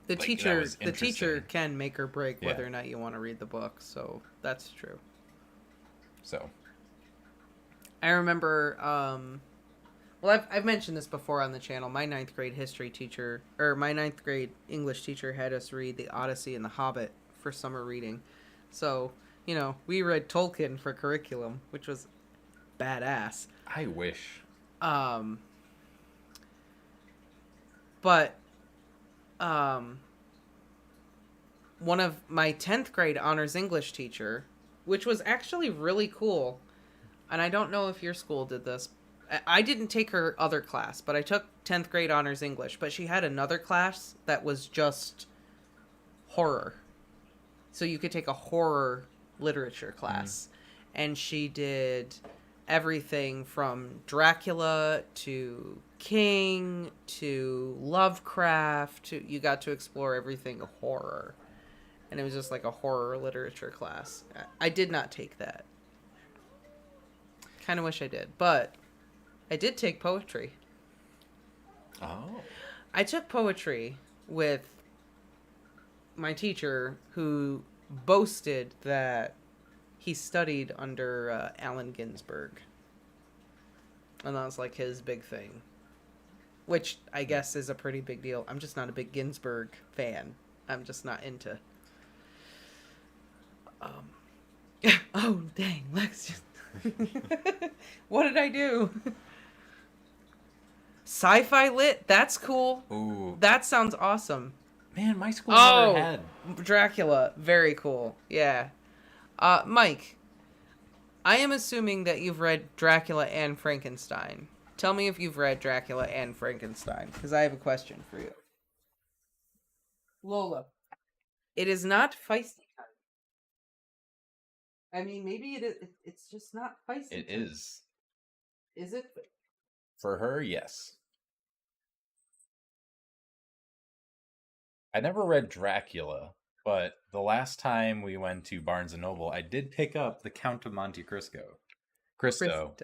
The teacher can make or break whether or not you want to read the book, so that's true. So I remember well, I've mentioned this before on the channel. My 9th grade history teacher, or my 9th grade English teacher, had us read The Odyssey and The Hobbit for summer reading. So, you know, we read Tolkien for curriculum, which was badass. I wish. But one of my 10th grade honors English teacher, which was actually really cool, and I don't know if your school did this. I didn't take her other class, but I took 10th grade honors English, but she had another class that was just horror. So you could take a horror literature class. And she did everything from Dracula to King to Lovecraft to, you got to explore everything horror. And it was just like a horror literature class. I did not take that. Kind of wish I did, but I did take poetry. Oh. I took poetry with my teacher who boasted that he studied under Allen Ginsberg. And that was like his big thing. Which I guess is a pretty big deal. I'm just not a big Ginsberg fan. I'm just not into... Oh, dang. Lex just... What did I do? Sci-fi lit? That's cool. Ooh. That sounds awesome. Man, my school never had. Dracula. Very cool. Yeah. Mike, I am assuming that you've read Dracula and Frankenstein. Tell me if you've read Dracula and Frankenstein, because I have a question for you. Lola. It is not feisty time. I mean, maybe it is. It's just not feisty. It is. Is it? For her, yes. I never read Dracula, but the last time we went to Barnes & Noble, I did pick up The Count of Monte Cristo. Cristo.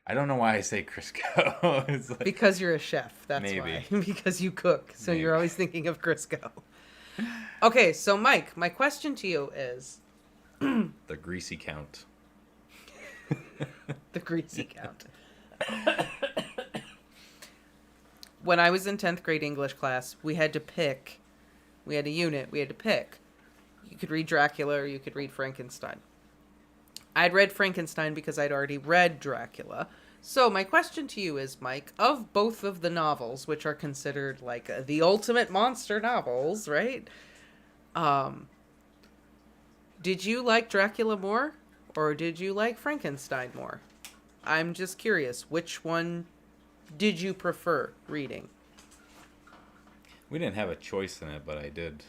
I don't know why I say Crisco. It's like, because you're a chef, that's maybe. Why. Because you cook, so maybe. You're always thinking of Crisco. Okay, so Mike, my question to you is... The Greasy Count. The Greasy Count. When I was in 10th grade English class, we had to pick. We had a unit. We had to pick. You could read Dracula or you could read Frankenstein. I'd read Frankenstein because I'd already read Dracula. So my question to you is, Mike, of both of the novels, which are considered like the ultimate monster novels, right? Did you like Dracula more or did you like Frankenstein more? I'm just curious, which one did you prefer reading? We didn't have a choice in it, but I did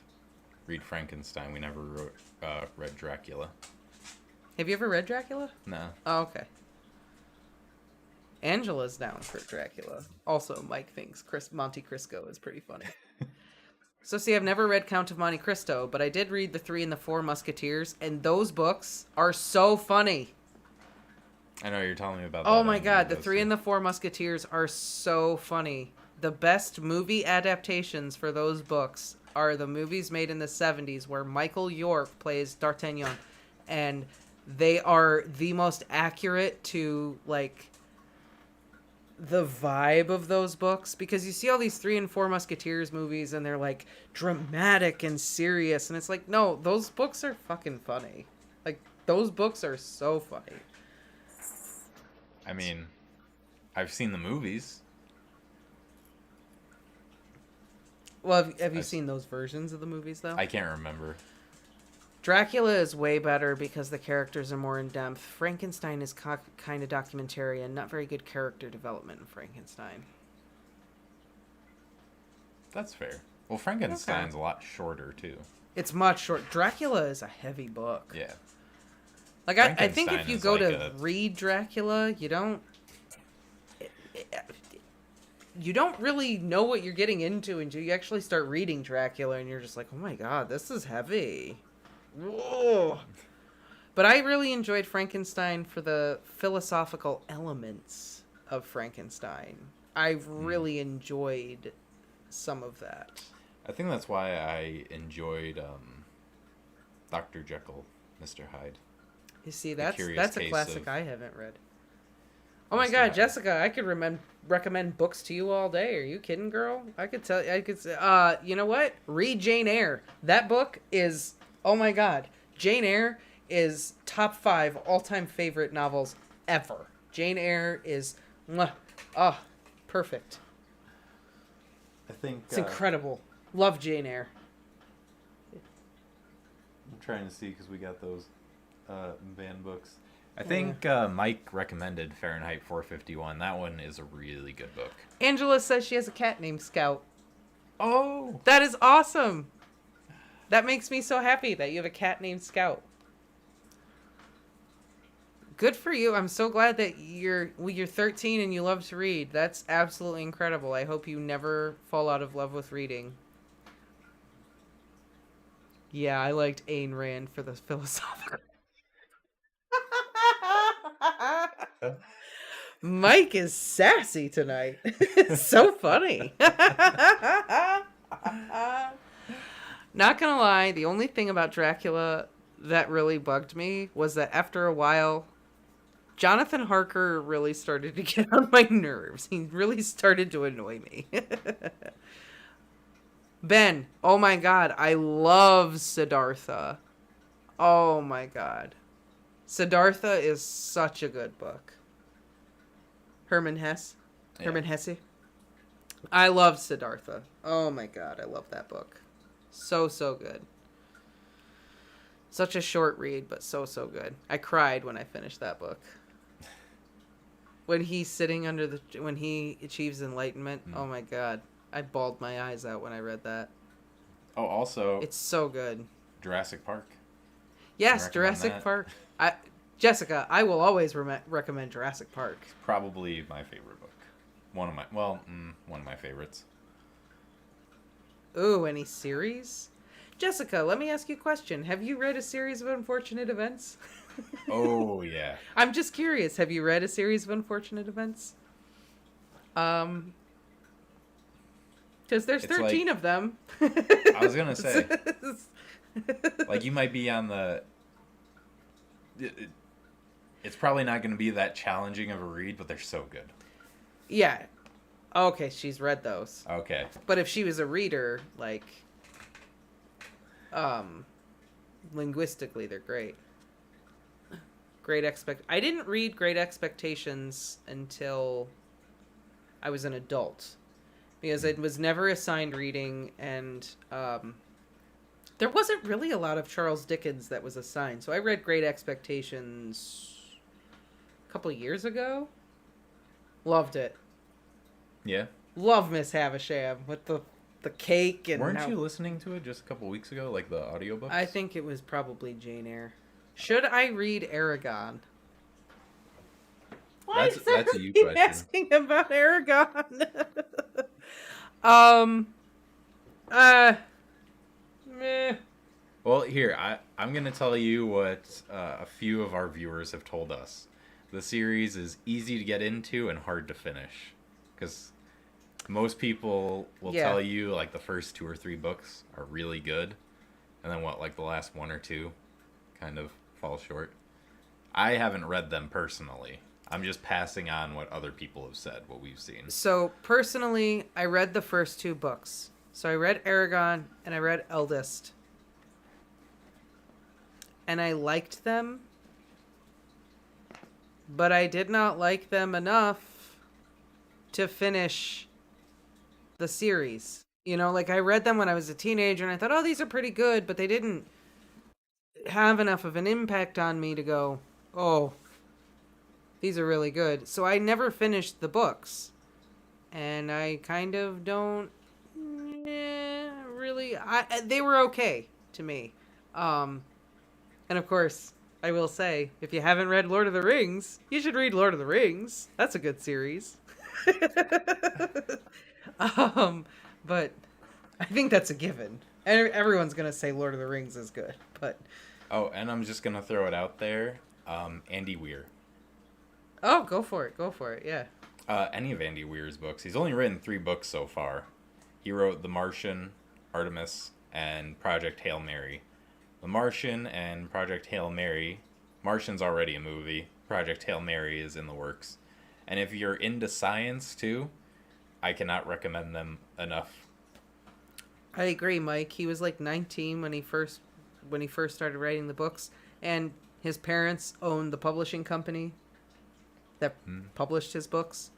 read Frankenstein. We never read Dracula. Have you ever read Dracula? No. Oh, okay. Angela's down for Dracula. Also, Mike thinks Monte Cristo is pretty funny. So see, I've never read Count of Monte Cristo, but I did read The Three and the Four Musketeers, and those books are so funny. I know you're telling me about that. Oh my god, The Three and the Four Musketeers are so funny. The best movie adaptations for those books are the movies made in the 70s where Michael York plays D'Artagnan, and they are the most accurate to, like, the vibe of those books, because you see all these Three and Four Musketeers movies and they're like dramatic and serious, and it's like, no, those books are fucking funny. Like, those books are so funny. I mean, I've seen the movies. Well, have you seen those versions of the movies though? I can't remember. Dracula is way better because the characters are more in depth. Frankenstein is kind of documentarian, not very good character development in Frankenstein. That's fair. Well, Frankenstein's a lot shorter too. It's much short. Dracula is a heavy book. Yeah. Like, I think if you go like to read Dracula, you don't really know what you're getting into until you actually start reading Dracula, and you're just like, oh my god, this is heavy. Whoa. But I really enjoyed Frankenstein for the philosophical elements of Frankenstein. I've really enjoyed some of that. I think that's why I enjoyed Dr. Jekyll, Mr. Hyde. You see, that's a Case classic of I haven't read. Oh my Mr. god, Hyde. Jessica, I could recommend books to you all day. Are you kidding, girl? I could say, you know what? Read Jane Eyre. That book is, oh my god. Jane Eyre is top 5 all-time favorite novels ever. Jane Eyre is, perfect. I think It's incredible. Love Jane Eyre. I'm trying to see because we got those banned books. I think Mike recommended Fahrenheit 451. That one is a really good book. Angela says she has a cat named Scout. Oh! That is awesome. That makes me so happy that you have a cat named Scout. Good for you. I'm so glad that you're 13 and you love to read. That's absolutely incredible. I hope you never fall out of love with reading. Yeah, I liked Ayn Rand for the philosophical. Mike is sassy tonight. It's so funny. Not gonna lie, the only thing about Dracula that really bugged me was that after a while, Jonathan Harker really started to get on my nerves. He really started to annoy me. Ben, oh my god, I love Siddhartha. Oh my god. Siddhartha is such a good book. Herman Hesse. Yeah. Herman Hesse. I love Siddhartha. Oh my god, I love that book. So good. Such a short read, but so good. I cried when I finished that book. When he's sitting when he achieves enlightenment, oh my god. I bawled my eyes out when I read that. Oh, also... It's so good. Jurassic Park. Yes, Jurassic Park. Jessica, I will always recommend Jurassic Park. It's probably my favorite book. One of my favorites. Ooh, any series? Jessica, let me ask you a question. Have you read A Series of Unfortunate Events? Oh, yeah. I'm just curious. Have you read A Series of Unfortunate Events? Because there's 13 of them. I was going to say. Like, you might be on the... It's probably not going to be that challenging of a read, but they're so good. Yeah. Okay, she's read those. Okay. But if she was a reader, like... linguistically, they're great. I didn't read Great Expectations until I was an adult. Because it was never assigned reading, and there wasn't really a lot of Charles Dickens that was assigned. So I read Great Expectations a couple of years ago. Loved it. Yeah. Love Miss Havisham with the cake and... Weren't you listening to it just a couple weeks ago, like the audiobooks? I think it was probably Jane Eyre. Should I read Aragon? That's a you question. Asking about Aragon. meh. Well, here, I'm going to tell you what a few of our viewers have told us. The series is easy to get into and hard to finish. Because most people will Yeah. tell you, like, the first 2 or 3 books are really good. And then what, like, the last 1 or 2 kind of fall short. I haven't read them personally. I'm just passing on what other people have said, what we've seen. So, personally, I read the first 2 books. So I read Aragon and I read Eldest. And I liked them. But I did not like them enough to finish the series. You know, like I read them when I was a teenager and I thought, oh, these are pretty good, but they didn't have enough of an impact on me to go, oh, these are really good. So I never finished the books. And I kind of don't really... they were okay to me. And of course, I will say, if you haven't read Lord of the Rings, you should read Lord of the Rings. That's a good series. But I think that's a given. Everyone's going to say Lord of the Rings is good, but... Oh, and I'm just going to throw it out there. Andy Weir. Oh, go for it, yeah. Any of Andy Weir's books. He's only written 3 books so far. He wrote The Martian, Artemis, and Project Hail Mary. The Martian and Project Hail Mary. Martian's already a movie. Project Hail Mary is in the works. And if you're into science too, I cannot recommend them enough. I agree, Mike. He was like 19 when he first started writing the books, and his parents owned the publishing company that published his books.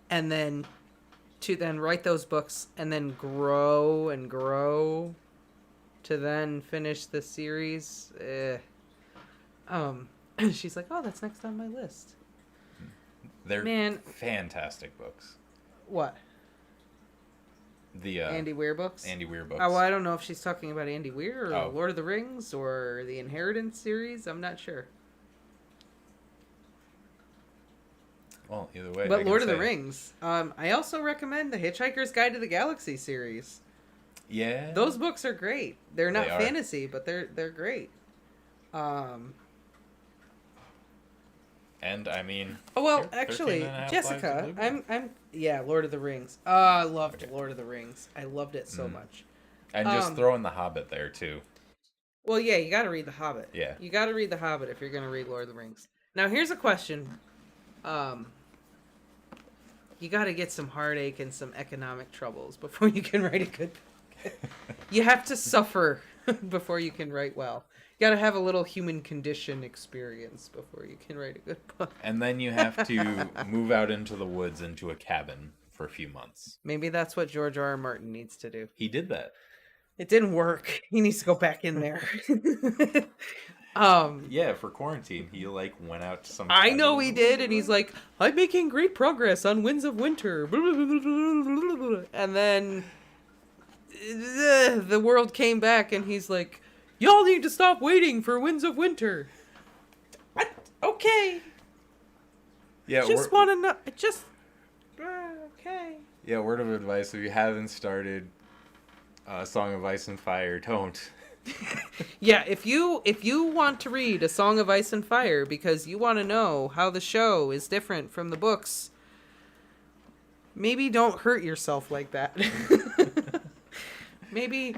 And then to then write those books and then grow and grow to then finish the series. She's like, oh, that's next on my list. They're fantastic books. What? The Andy Weir books? Andy Weir books. Oh, well, I don't know if she's talking about Andy Weir or Oh. Lord of the Rings or the Inheritance series. I'm not sure. Well, either way. But Lord of the Rings. I also recommend the Hitchhiker's Guide to the Galaxy series. Yeah. Those books are great. They're not They are. fantasy, but they're great. And I mean. Oh well, here, 13 actually, and a half Jessica, Lives of Lupin. yeah, Lord of the Rings. I loved Lord of the Rings. I loved it so much. And just throwing The Hobbit there too. Well, yeah, you got to read The Hobbit. Yeah. You got to read The Hobbit if you're going to read Lord of the Rings. Now, here's a question. You got to get some heartache and some economic troubles before you can write a good book. You have to suffer before you can write well. You got to have a little human condition experience before you can write a good book. And then you have to move out into the woods into a cabin for a few months. Maybe that's what George R. R. Martin needs to do. He did that. It didn't work. He needs to go back in there. Yeah, for quarantine, he like went out to some. I know cabin. he did, and he's like, I'm making great progress on Winds of Winter. And then the world came back, and he's like, y'all need to stop waiting for Winds of Winter. What? Okay. Yeah, Just want to know. Just. Okay. Yeah, word of advice: if you haven't started Song of Ice and Fire, don't. Yeah, if you want to read A Song of Ice and Fire because you want to know how the show is different from the books, maybe don't hurt yourself like that. maybe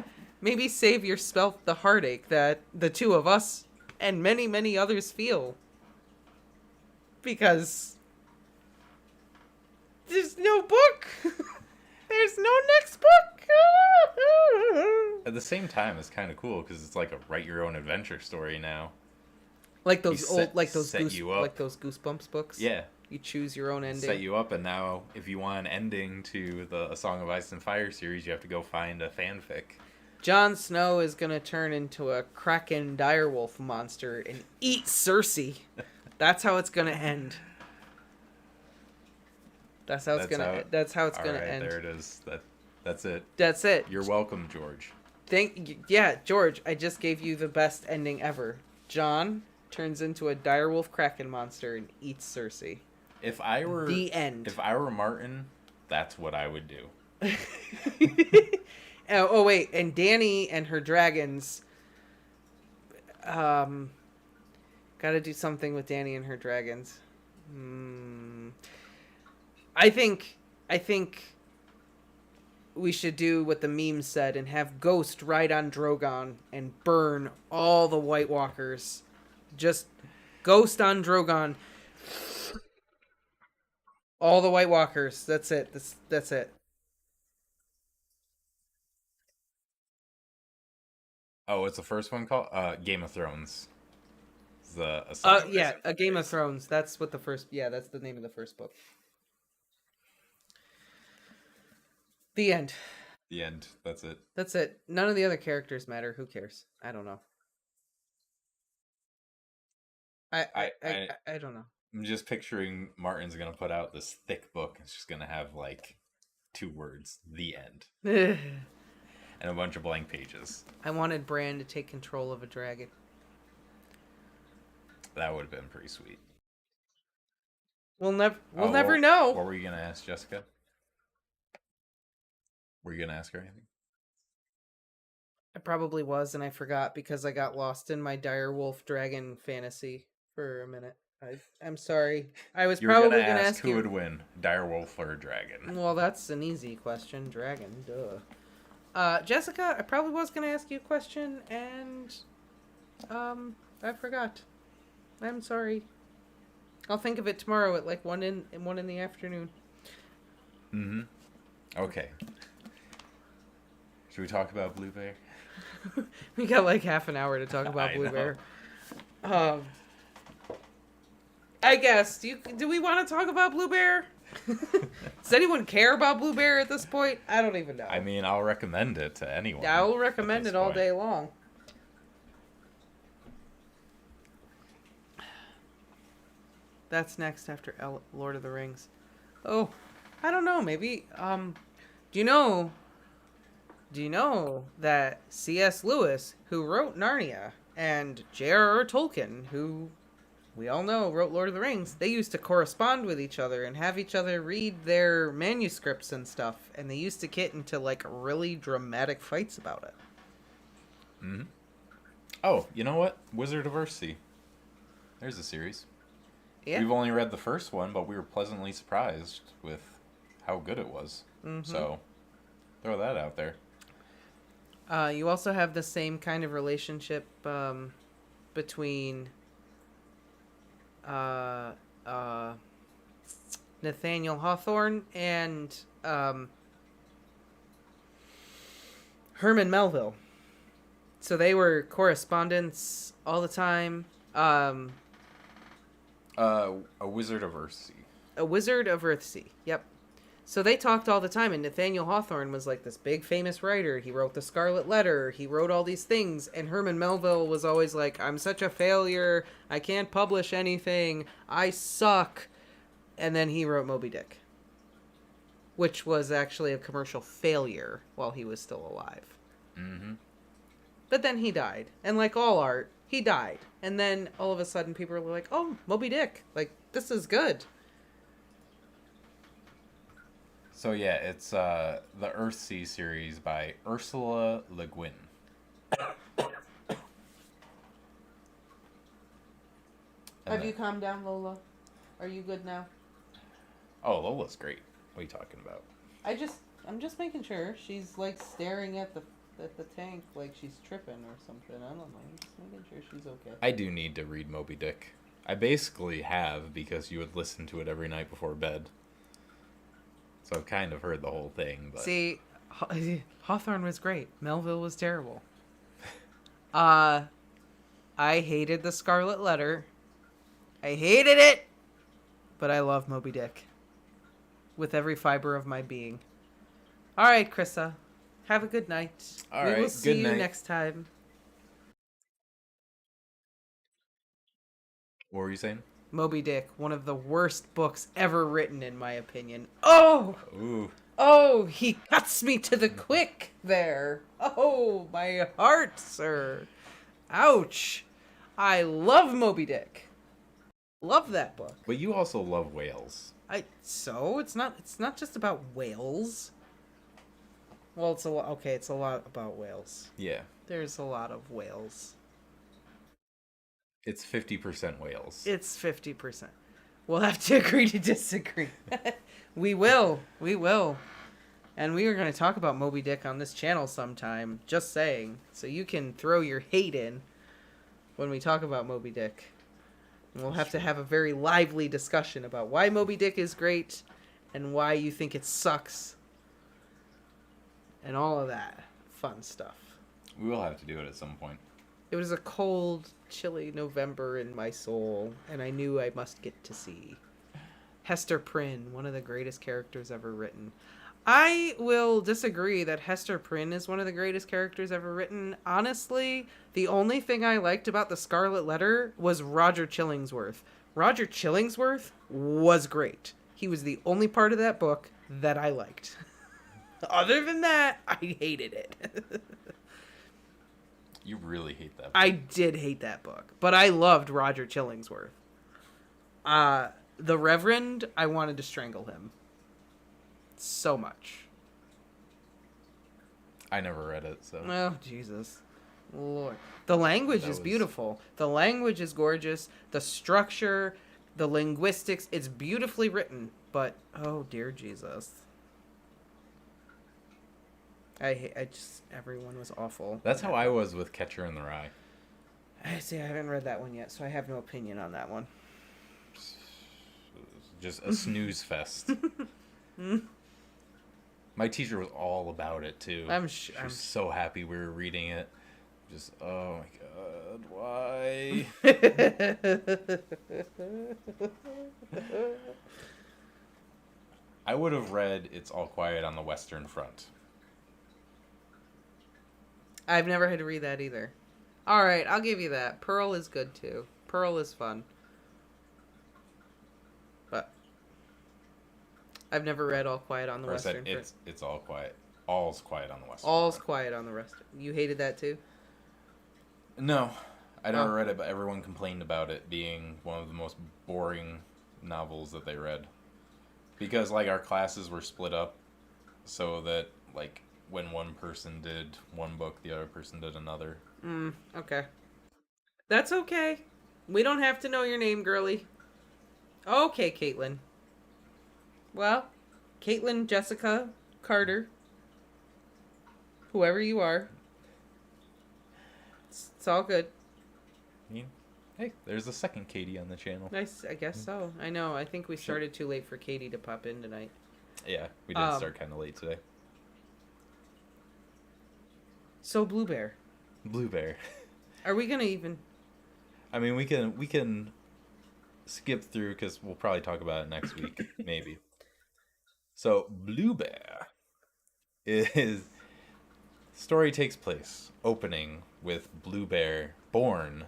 save yourself the heartache that the two of us and many, many others feel. Because there's no book. There's no next book. At the same time, it's kind of cool because it's like a write your own adventure story now. Like those set you up. like those Goosebumps books. Yeah, You choose your own ending. set you up, and now if you want an ending to the A Song of Ice and Fire series, you have to go find a fanfic. Jon Snow is gonna turn into a kraken direwolf monster and eat Cersei. That's how it's gonna end. That's how it's gonna end. There it is. That's it. That's it. You're welcome, George. George, I just gave you the best ending ever. Jon turns into a direwolf kraken monster and eats Cersei. If I were the end. If I were Martin, that's what I would do. Oh wait, and Dani and her dragons. Got to do something with Dani and her dragons. I think we should do what the meme said and have Ghost ride on Drogon and burn all the White Walkers. Just Ghost on Drogon. All the White Walkers. That's it. That's it. Oh, what's the first one called? Game of Thrones. A Game of Thrones. That's what the first. Yeah, that's the name of the first book. The end. The end. That's it. That's it. None of the other characters matter. Who cares? I don't know. I don't know. I'm just picturing Martin's gonna put out this thick book. It's just gonna have like 2 words: the end, and a bunch of blank pages. I wanted Bran to take control of a dragon. That would have been pretty sweet. We'll never know. What were you gonna ask, Jessica? Were you gonna ask her anything? I probably was, and I forgot because I got lost in my dire wolf dragon fantasy for a minute. I'm sorry. I was probably gonna ask who would win, dire wolf or dragon. Well, that's an easy question. Dragon, duh. Jessica, I probably was gonna ask you a question, and I forgot. I'm sorry. I'll think of it tomorrow at like 1 in the afternoon. Okay. Should we talk about Bluebear? We got like half an hour to talk about Bluebear. I guess. Do we want to talk about Bluebear? Does anyone care about Bluebear at this point? I don't even know. I mean, I'll recommend it to anyone. I will recommend it all day long. That's next after Lord of the Rings. Oh, I don't know. Maybe. Do you know that C.S. Lewis, who wrote Narnia, and J.R.R. Tolkien, who we all know wrote Lord of the Rings, they used to correspond with each other and have each other read their manuscripts and stuff, and they used to get into like really dramatic fights about it. Oh, you know what? Wizard of Earthsea. There's a series. Yeah. We've only read the first one, but we were pleasantly surprised with how good it was. So, throw that out there. You also have the same kind of relationship between Nathaniel Hawthorne and Herman Melville. So they were correspondents all the time. A Wizard of Earthsea. A Wizard of Earthsea. Yep. So they talked all the time, and Nathaniel Hawthorne was like this big famous writer. He wrote the Scarlet Letter. He wrote all these things, and Herman Melville was always like, I'm such a failure. I can't publish anything. I suck. And then he wrote Moby Dick, which was actually a commercial failure while he was still alive. But then he died. And like all art, he died. And then all of a sudden people were like, oh, Moby Dick. Like, this is good. So yeah, it's the Earthsea series by Ursula Le Guin. Have you calmed down, Lola? Are you good now? Oh, Lola's great. What are you talking about? I'm just making sure. She's like staring at the tank like she's tripping or something. I don't know. I'm just making sure she's okay. I do need to read Moby Dick. I basically have because you would listen to it every night before bed. So I've kind of heard the whole thing. But... See, Hawthorne was great. Melville was terrible. I hated the Scarlet Letter. I hated it. But I love Moby Dick. With every fiber of my being. All right, Krissa. Have a good night. All we right, will see you night. next time. What were you saying? Moby Dick, one of the worst books ever written, in my opinion. Oh! Ooh. Oh, he cuts me to the quick there. Oh, my heart, sir. Ouch. I love Moby Dick. Love that book. But you also love whales. It's not just about whales. Well, it's a lot. Okay, it's a lot about whales. Yeah. There's a lot of whales. It's 50% whales. It's 50%. We'll have to agree to disagree. We will. We will. And we are going to talk about Moby Dick on this channel sometime. Just saying. So you can throw your hate in when we talk about Moby Dick. And we'll have to have a very lively discussion about why Moby Dick is great and why you think it sucks. And all of that fun stuff. We will have to do it at some point. It was a cold, chilly November in my soul, and I knew I must get to see Hester Prynne, one of the greatest characters ever written. I will disagree that Hester Prynne is one of the greatest characters ever written. Honestly, the only thing I liked about the Scarlet Letter was Roger Chillingsworth. Roger Chillingsworth was great. He was the only part of that book that I liked. Other than that, I hated it. You really hate that book. I did hate that book, but I loved Roger Chillingsworth. The Reverend, I wanted to strangle him. So much. I never read it, so. Oh, Jesus. Lord. The language is beautiful. The language is gorgeous. The structure, the linguistics, it's beautifully written. But, oh, dear Jesus. Everyone was awful. That's how I was with Catcher in the Rye. I haven't read that one yet, so I have no opinion on that one. Just a snooze fest. My teacher was all about it, too. She was so happy we were reading it. Just, oh my god, why? I would have read It's All Quiet on the Western Front. I've never had to read that either. Alright, I'll give you that. Pearl is good, too. Pearl is fun. But I've never read All Quiet on the Western Front. It's All Quiet. All's Quiet on the Western All's Front. Quiet on the Western. You hated that, too? No. I never read it, but everyone complained about it being one of the most boring novels that they read. Because, like, our classes were split up so that, like, when one person did one book, the other person did another. Okay. That's okay. We don't have to know your name, girly. Okay, Caitlin. Well, Caitlin, Jessica, Carter, whoever you are. It's all good. I mean, hey, there's a second Katie on the channel. Nice, I guess so. I know. I think we started too late for Katie to pop in tonight. Yeah, we did start kind of late today. So Bluebear. Bluebear. Are we gonna even? I mean, we can skip through because we'll probably talk about it next week, maybe. So Bluebear is story takes place opening with Bluebear born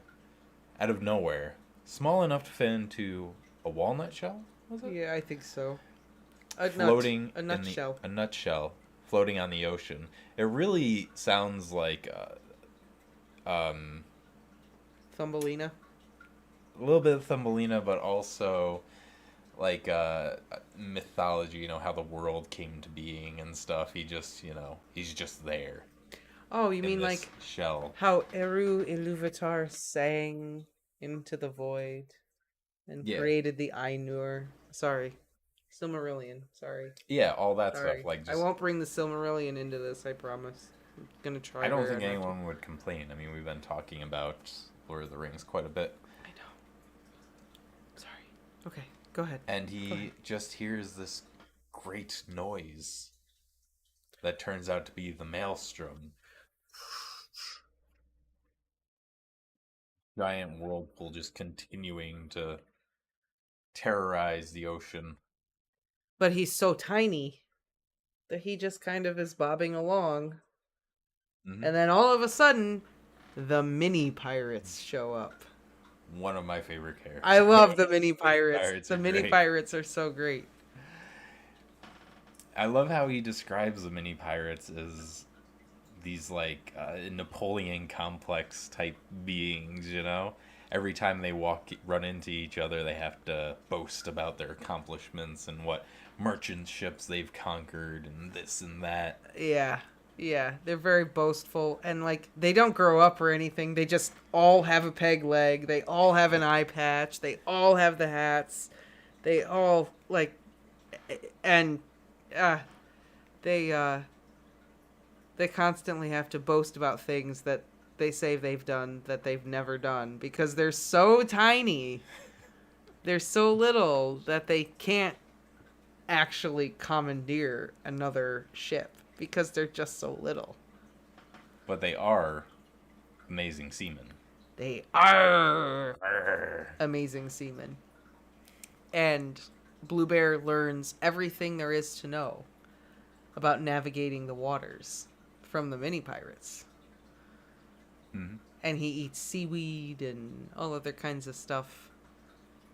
out of nowhere, small enough to fit into a walnut shell. Was it? Yeah, I think so. A nutshell floating on the ocean. It really sounds like Thumbelina. A little bit of Thumbelina, but also like mythology, you know, how the world came to being and stuff. He just, you know, he's just there. Oh, you mean like shell. How Eru Iluvatar sang into the void and created the Ainur. Sorry. Silmarillion. Sorry. Yeah, all that stuff. Like, I won't bring the Silmarillion into this, I promise. I'm gonna try. I don't think anyone would complain. I mean, we've been talking about Lord of the Rings quite a bit. I know. Sorry. Okay, go ahead. And he just hears this great noise that turns out to be the Maelstrom. Giant whirlpool just continuing to terrorize the ocean. But he's so tiny that he just kind of is bobbing along. Mm-hmm. And then all of a sudden, the mini pirates show up. One of my favorite characters. I love the mini pirates. The mini pirates are so great. I love how he describes the mini pirates as these like Napoleon complex type beings, you know? Every time they run into each other, they have to boast about their accomplishments and what merchant ships they've conquered and this and that. Yeah. Yeah, they're very boastful, and like they don't grow up or anything. They just all have a peg leg. They all have an eye patch. They all have the hats. They all like, and they they constantly have to boast about things that they say they've done that they've never done because they're so tiny. They're so little that they can't actually commandeer another ship because they're just so little. But they are amazing seamen. They are amazing seamen. And Bluebear learns everything there is to know about navigating the waters from the mini pirates. Mm-hmm. And he eats seaweed and all other kinds of stuff.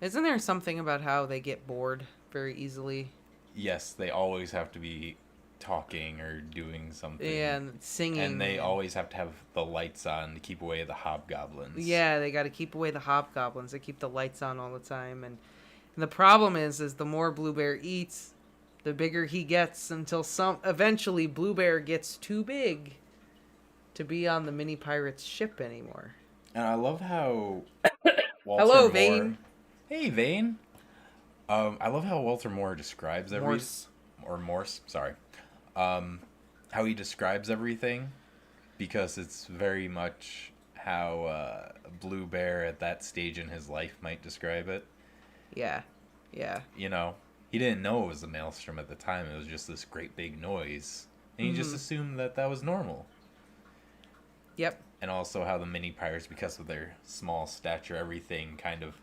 Isn't there something about how they get bored very easily? Yes, they always have to be talking or doing something. Yeah, and singing. And they always have to have the lights on to keep away the hobgoblins. Yeah, they got to keep away the hobgoblins. They keep the lights on all the time. And the problem is the more Bluebear eats, the bigger he gets until eventually Bluebear gets too big to be on the mini pirate's ship anymore. And I love how Walter Hello, Moore... Vane. Hey, Vane. I love how Walter Moore describes Morse. Morse, sorry. How he describes everything, because it's very much how Bluebear at that stage in his life might describe it. Yeah, yeah. You know, he didn't know it was a maelstrom at the time. It was just this great big noise. And he just assumed that that was normal. Yep. And also how the mini pirates, because of their small stature, everything kind of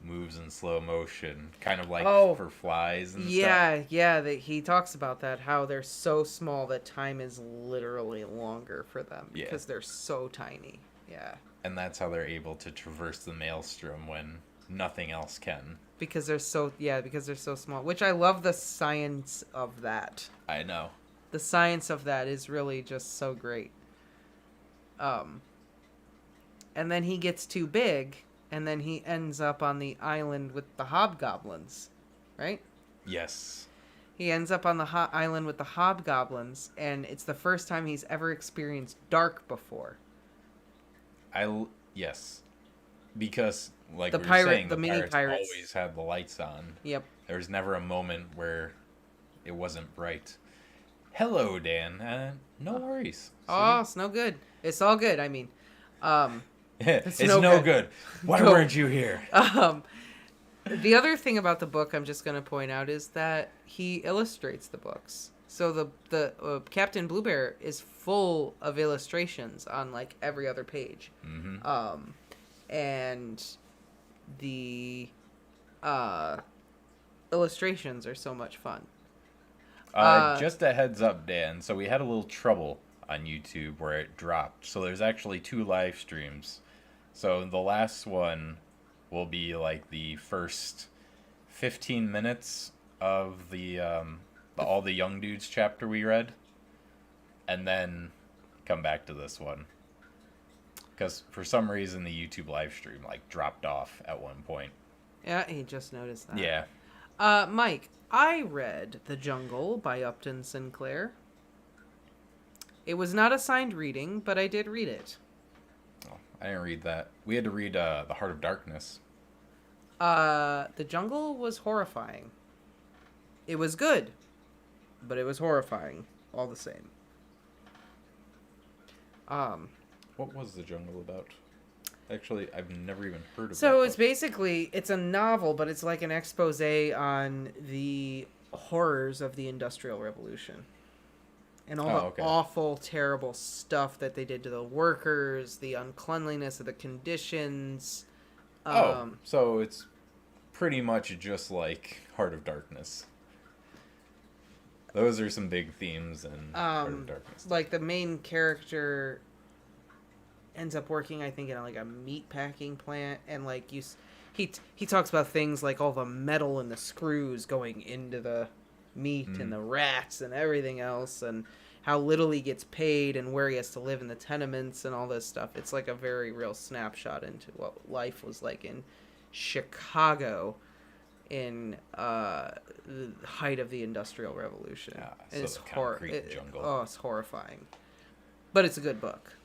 moves in slow motion, kind of like for flies and stuff. Yeah, he talks about that, how they're so small that time is literally longer for them because they're so tiny. Yeah. And that's how they're able to traverse the maelstrom when nothing else can. Because they're so small, which I love the science of that. I know. The science of that is really just so great. And then he gets too big, and then he ends up on the island with the hobgoblins, right? Yes. He ends up on the island with the hobgoblins, and it's the first time he's ever experienced dark before. Yes. Because, like the we pirate, were saying, the mini pirates always had the lights on. Yep. There was never a moment where it wasn't bright. Hello, Dan. No worries. Oh, it's no good. It's all good. I mean, it's no good. Why weren't you here? The other thing about the book I'm just going to point out is that he illustrates the books. So the Captain Bluebear is full of illustrations on like every other page. Mm-hmm. And the illustrations are so much fun. Just a heads up, Dan. So we had a little trouble on YouTube where it dropped. So there's actually 2 live streams. So the last one will be like the first 15 minutes of the all the young dudes chapter we read, and then come back to this one. Because for some reason the YouTube live stream like dropped off at one point. Yeah, he just noticed that. Yeah. Mike, I read The Jungle by Upton Sinclair. It was not a signed reading, but I did read it. Oh, I didn't read that. We had to read The Heart of Darkness. The Jungle was horrifying. It was good, but it was horrifying all the same. What was The Jungle about? Actually, I've never even heard of it. So it's basically, it's a novel, but it's like an expose on the horrors of the Industrial Revolution. And all the awful, terrible stuff that they did to the workers, the uncleanliness of the conditions. So it's pretty much just like Heart of Darkness. Those are some big themes in Heart of Darkness. Like the main character ends up working, I think, in like a meat packing plant, and like he talks about things like all the metal and the screws going into the meat and the rats and everything else, and how little he gets paid and where he has to live in the tenements and all this stuff. It's like a very real snapshot into what life was like in Chicago in the height of the Industrial Revolution. Yeah, and so the concrete jungle. Oh, it's horrifying. But it's a good book.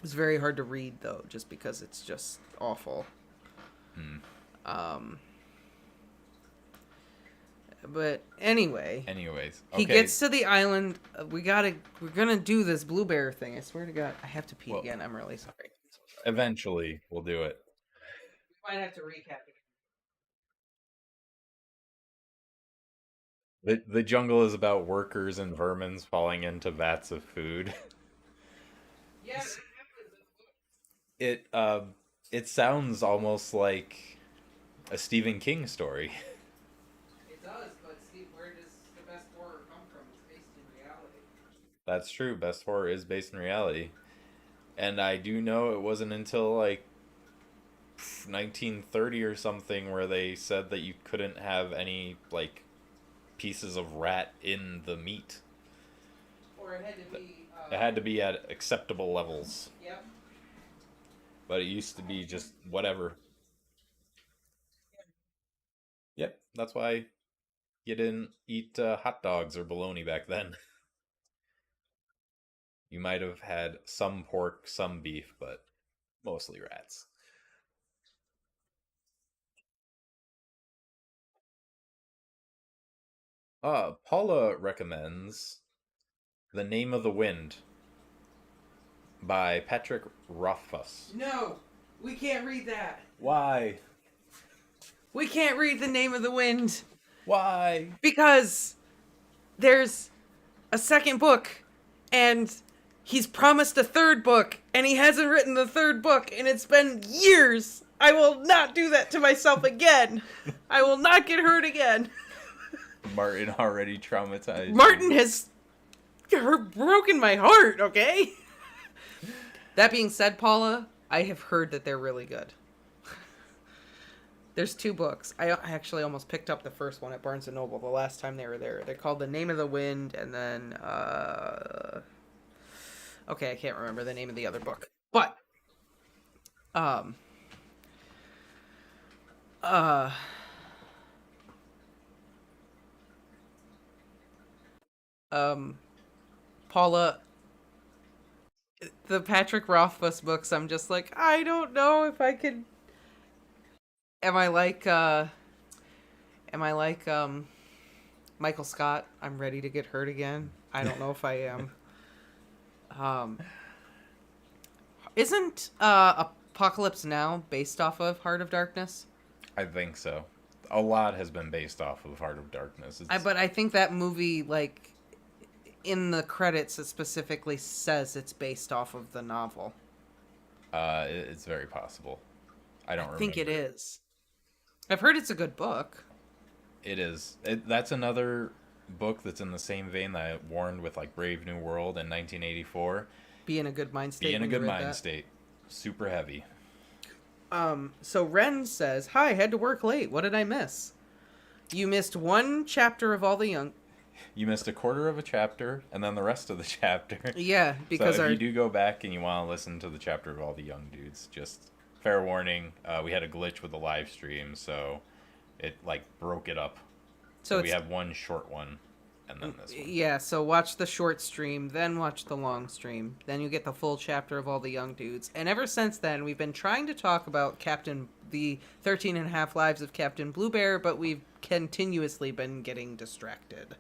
It's very hard to read, though, just because it's just awful. But anyway. Anyways. He gets to the island. We're gonna do this Bluebear thing. I swear to God. I have to pee again. I'm really sorry. Eventually, we'll do it. We might have to recap it. The jungle is about workers and vermins falling into vats of food. Yeah. It sounds almost like a Stephen King story. It does, but Steve, where does the best horror come from? It's based in reality. That's true. Best horror is based in reality. And I do know it wasn't until like 1930 or something where they said that you couldn't have any like pieces of rat in the meat. Or it had to be... It had to be at acceptable levels. Yep. But it used to be just whatever. Yep, that's why you didn't eat hot dogs or bologna back then. You might have had some pork, some beef, but mostly rats. Paula recommends The Name of the Wind by Patrick Rothfuss. No! We can't read that! Why? We can't read The Name of the Wind! Why? Because there's a second book, and he's promised a third book, and he hasn't written the third book, and it's been years! I will not do that to myself again! I will not get hurt again! Martin already traumatized. Martin has broken my heart, okay? That being said, Paula, I have heard that they're really good. There's 2 books. I actually almost picked up the first one at Barnes & Noble the last time they were there. They're called The Name of the Wind, and then, okay, I can't remember the name of the other book. But, Paula, the Patrick Rothfuss books, I'm just like, I don't know if I could... Am I like Michael Scott? I'm ready to get hurt again. I don't know if I am. Isn't Apocalypse Now based off of Heart of Darkness? I think so. A lot has been based off of Heart of Darkness. But I think that movie, like, in the credits, it specifically says it's based off of the novel. It's very possible. I don't remember. I think it is. I've heard it's a good book. It is. That's another book that's in the same vein that I warned with, like, Brave New World in 1984. Be in a good mind state. Be in a good mind state. Super heavy. So Ren says, "Hi, had to work late. What did I miss?" You missed 1 chapter of All the Young. You missed a quarter of a chapter, and then the rest of the chapter. Yeah, because so if you do go back and you want to listen to the chapter of All the Young Dudes, just fair warning, we had a glitch with the live stream, so it like broke it up. So we have 1 short one, and then this one. Yeah, so watch the short stream, then watch the long stream, then you get the full chapter of All the Young Dudes. And ever since then, we've been trying to talk about the 13 and a half lives of Captain Bluebear, but we've continuously been getting distracted.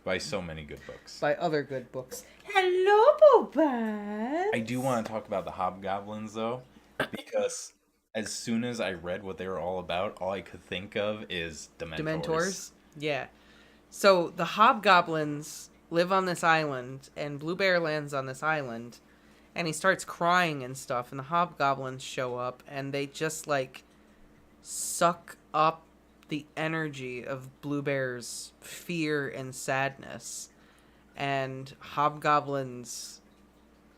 By so many good books. By other good books. Hello, Boban! I do want to talk about the Hobgoblins, though, because as soon as I read what they were all about, all I could think of is Dementors. Yeah. So the Hobgoblins live on this island, and Bluebear lands on this island, and he starts crying and stuff, and the Hobgoblins show up, and they just, like, suck up the energy of Bluebear's fear and sadness. And Hobgoblins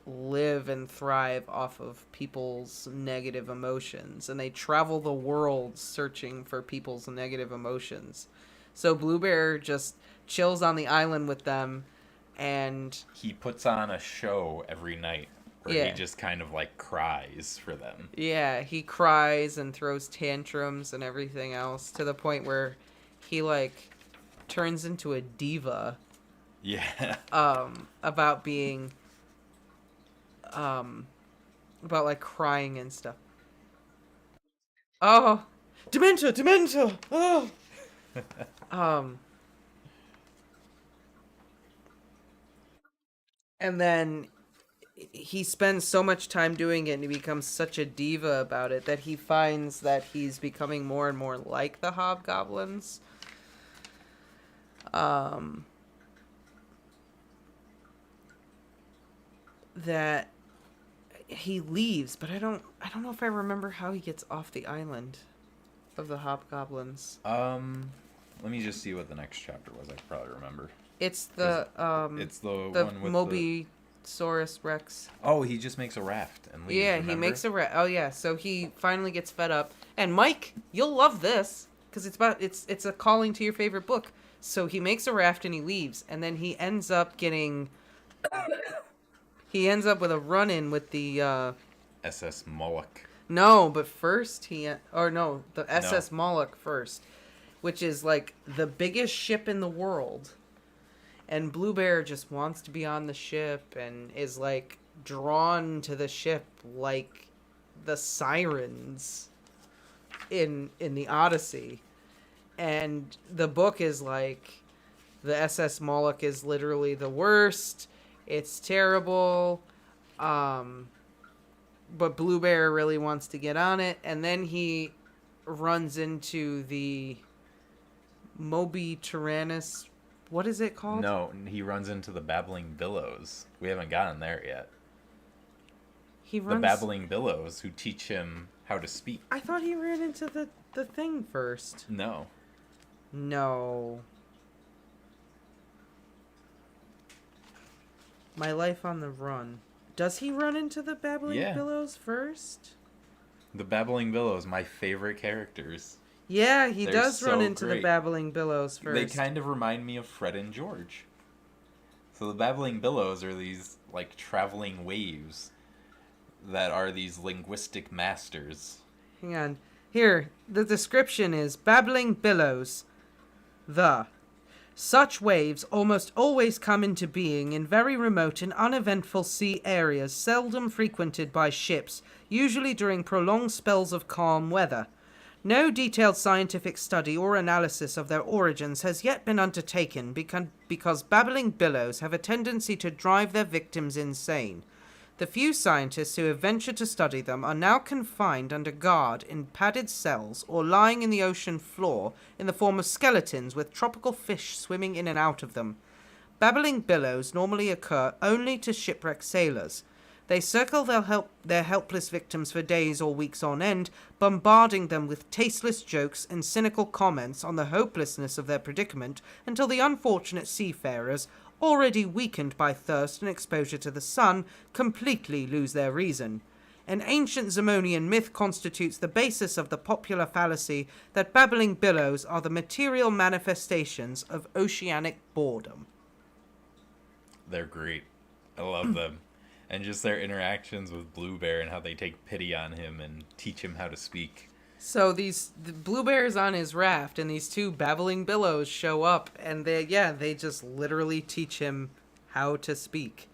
live and thrive off of people's negative emotions, and they travel the world searching for people's negative emotions. So Bluebear just chills on the island with them, and he puts on a show every night where he just kind of like cries for them. Yeah, he cries and throws tantrums and everything else, to the point where he like turns into a diva. Yeah. About being about like crying and stuff. Oh, Dementor, Dementor. Oh. And then he spends so much time doing it and he becomes such a diva about it that he finds that he's becoming more and more like the Hobgoblins. That he leaves, but I don't know if I remember how he gets off the island of the Hobgoblins. Let me just see what the next chapter was. I could probably remember. It's the It's the the one with Mobisaurus Rex. Oh, he just makes a raft and leaves. Yeah, remember? he makes a raft. Oh yeah, so he finally gets fed up. And Mike, you'll love this because it's a calling to your favorite book. So he makes a raft and he leaves, and then he ends up getting. He ends up with a run-in with the SS Moloch. No, but first the SS Moloch first, which is like the biggest ship in the world. And Bluebear just wants to be on the ship and is like drawn to the ship like the sirens in the Odyssey. And the book is like the SS Moloch is literally the worst. It's terrible. But Bluebear really wants to get on it, and then he runs into the Moby Tyrannus. What is it called? No, he runs into the Babbling Billows. We haven't gotten there yet. He runs... The Babbling Billows, who teach him how to speak. I thought he ran into the thing first. No. No. My Life on the Run. Does he run into the Babbling Billows first? The Babbling Billows, my favorite characters. Yeah, he They're does run so into the great. Babbling Billows first. They kind of remind me of Fred and George. So the Babbling Billows are these, like, traveling waves that are these linguistic masters. Hang on. Here, the description is Babbling Billows. Such waves almost always come into being in very remote and uneventful sea areas seldom frequented by ships, usually during prolonged spells of calm weather. No detailed scientific study or analysis of their origins has yet been undertaken because babbling billows have a tendency to drive their victims insane. The few scientists who have ventured to study them are now confined under guard in padded cells or lying in the ocean floor in the form of skeletons with tropical fish swimming in and out of them. Babbling billows normally occur only to shipwrecked sailors. They circle their helpless victims for days or weeks on end, bombarding them with tasteless jokes and cynical comments on the hopelessness of their predicament until the unfortunate seafarers, already weakened by thirst and exposure to the sun, completely lose their reason. An ancient Zemonian myth constitutes the basis of the popular fallacy that babbling billows are the material manifestations of oceanic boredom. They're great. I love them. And just their interactions with Bluebear and how they take pity on him and teach him how to speak. So the Bluebear is on his raft, and these two babbling billows show up, and they just literally teach him how to speak.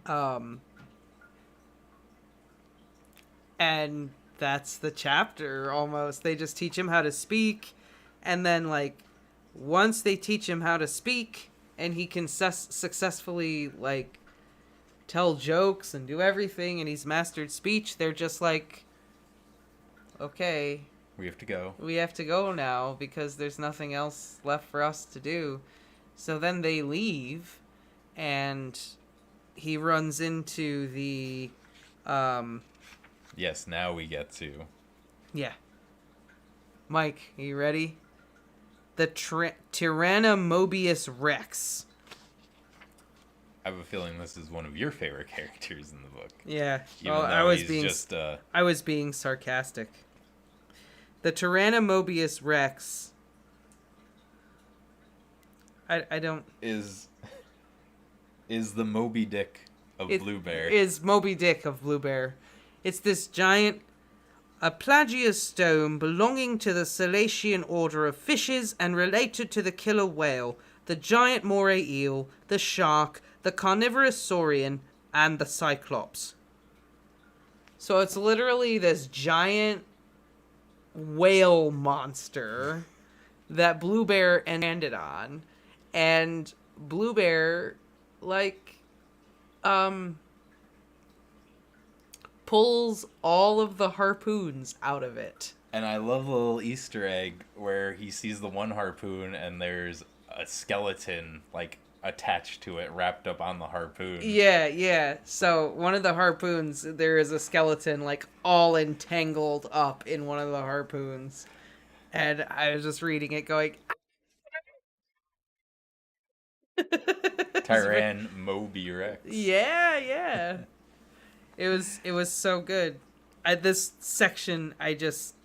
And that's the chapter almost. They just teach him how to speak, and then like once they teach him how to speak, and he can successfully like tell jokes and do everything, and he's mastered speech, they're just like, okay, we have to go. We have to go now because there's nothing else left for us to do. So then they leave, and he runs into the Yes, now we get to. Yeah. Mike, are you ready? The Tyrannomobius Rex. I have a feeling this is one of your favorite characters in the book. Yeah. Even Well, though I was being sarcastic. The Tyrannomobius Rex. I don't. Is the Moby Dick of Bluebear. Is Moby Dick of Bluebear. It's this giant, a plagiostome belonging to the Silesian order of fishes and related to the killer whale, the giant moray eel, the shark, the carnivorous saurian, and the Cyclops. So it's literally this giant whale monster that Bluebear landed on, and Bluebear, like, pulls all of the harpoons out of it. And I love the little Easter egg where he sees the one harpoon and there's a skeleton, like, attached to it, wrapped up on the harpoon. Yeah. So one of the harpoons, there is a skeleton, like, all entangled up in one of the harpoons. And I was just reading it going... Tyrann Moby Rex. Yeah. It was so good. This section, I just...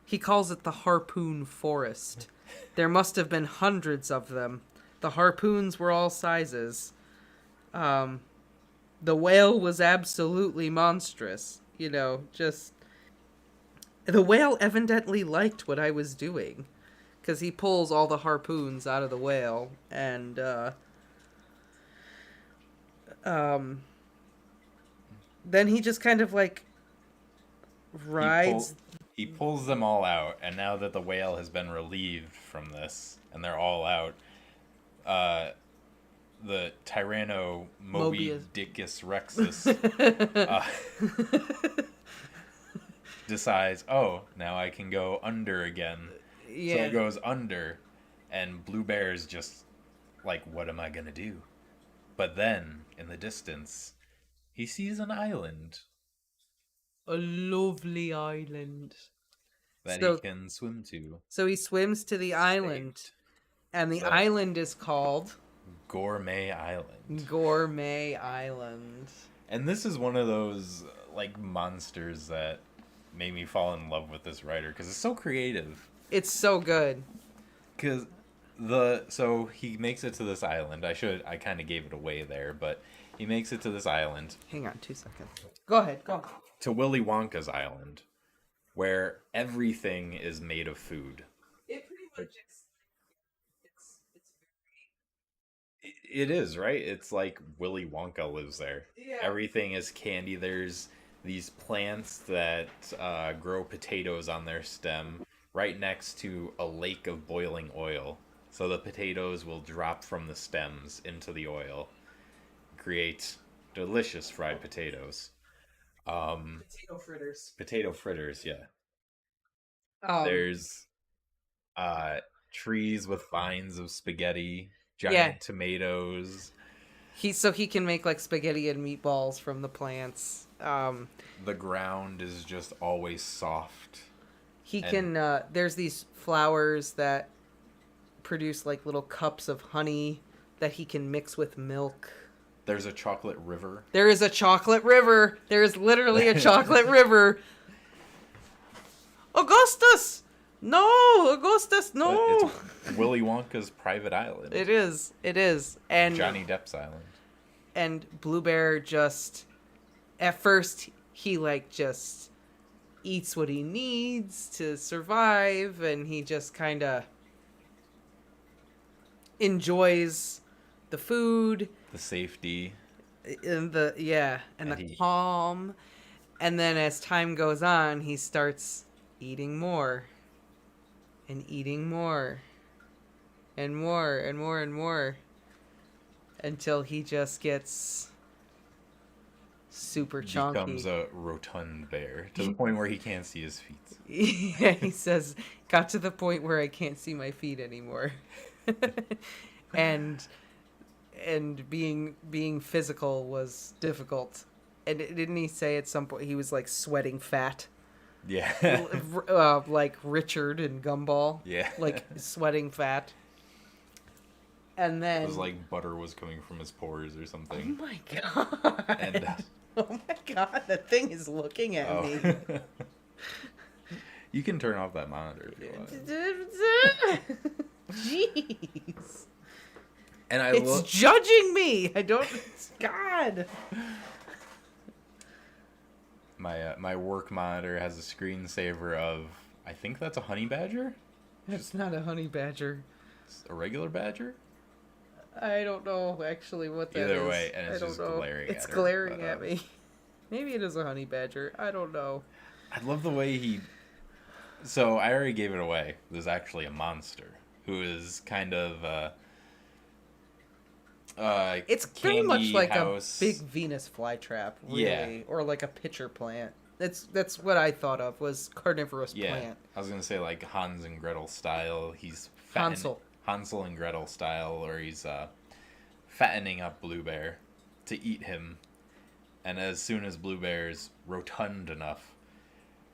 He calls it the harpoon forest. There must have been hundreds of them. The harpoons were all sizes. The whale was absolutely monstrous. You know, just... The whale evidently liked what I was doing. Because he pulls all the harpoons out of the whale. And, then he just kind of, like, rides... He pulls them all out, and now that the whale has been relieved from this, and they're all out, the Tyranno Moby Dickus Rexus decides, oh, now I can go under again. Yeah. So it goes under, and Bluebear's just like, what am I gonna do? But then, in the distance, he sees an island. A lovely island. That he can swim to. So he swims to the island. And the island is called... Gourmet Island. Gourmet Island. And this is one of those, like, monsters that made me fall in love with this writer. Because it's so creative. It's so good. Because so he makes it to this island. I kind of gave it away there, but he makes it to this island. Hang on 2 seconds. Go ahead. To Willy Wonka's island, where everything is made of food. It pretty much It is, right? It's like Willy Wonka lives there. Yeah. Everything is candy. There's these plants that grow potatoes on their stem right next to a lake of boiling oil. So the potatoes will drop from the stems into the oil, create delicious fried potatoes. Potato fritters, yeah. There's trees with vines of spaghetti, giant tomatoes. He can make like spaghetti and meatballs from the plants. The ground is just always soft. There's these flowers that produce like little cups of honey that he can mix with milk. There's a chocolate river. There is a chocolate river. There is literally a chocolate river. Augustus! No! Augustus, no! It's Willy Wonka's private island. It is. And Johnny Depp's island. And Bluebear just... At first, he, like, just eats what he needs to survive, and he just kind of enjoys the food, the safety, and the calm. And then as time goes on, he starts eating more and eating more and more and more and more until he just gets super chunky. Becomes a rotund bear to the point where he can't see his feet. Yeah, he says, got to the point where I can't see my feet anymore. and being physical was difficult. And didn't he say at some point he was like sweating fat? Yeah. Like Richard and Gumball. Yeah. Like sweating fat. And then... It was like butter was coming from his pores or something. Oh my god. And, oh my god, that thing is looking at me. You can turn off that monitor if you want. Jeez. And it's judging me. I don't... God. My work monitor has a screensaver of, I think that's a honey badger? It's not a honey badger. It's a regular badger? I don't know actually what that is. Either way, and it's I don't just know. glaring It's at her, glaring but, at me. Maybe it is a honey badger. I don't know. I love the way he... So, I already gave it away. There's actually a monster who is kind of... It's very much candy like house. a big Venus flytrap, really, Yeah. or like a pitcher plant. That's what I thought of was carnivorous Yeah, plant. I was gonna say like Hans and Gretel style. He's Hansel and Gretel style, or he's fattening up Bluebear to eat him. And as soon as Bluebear's rotund enough,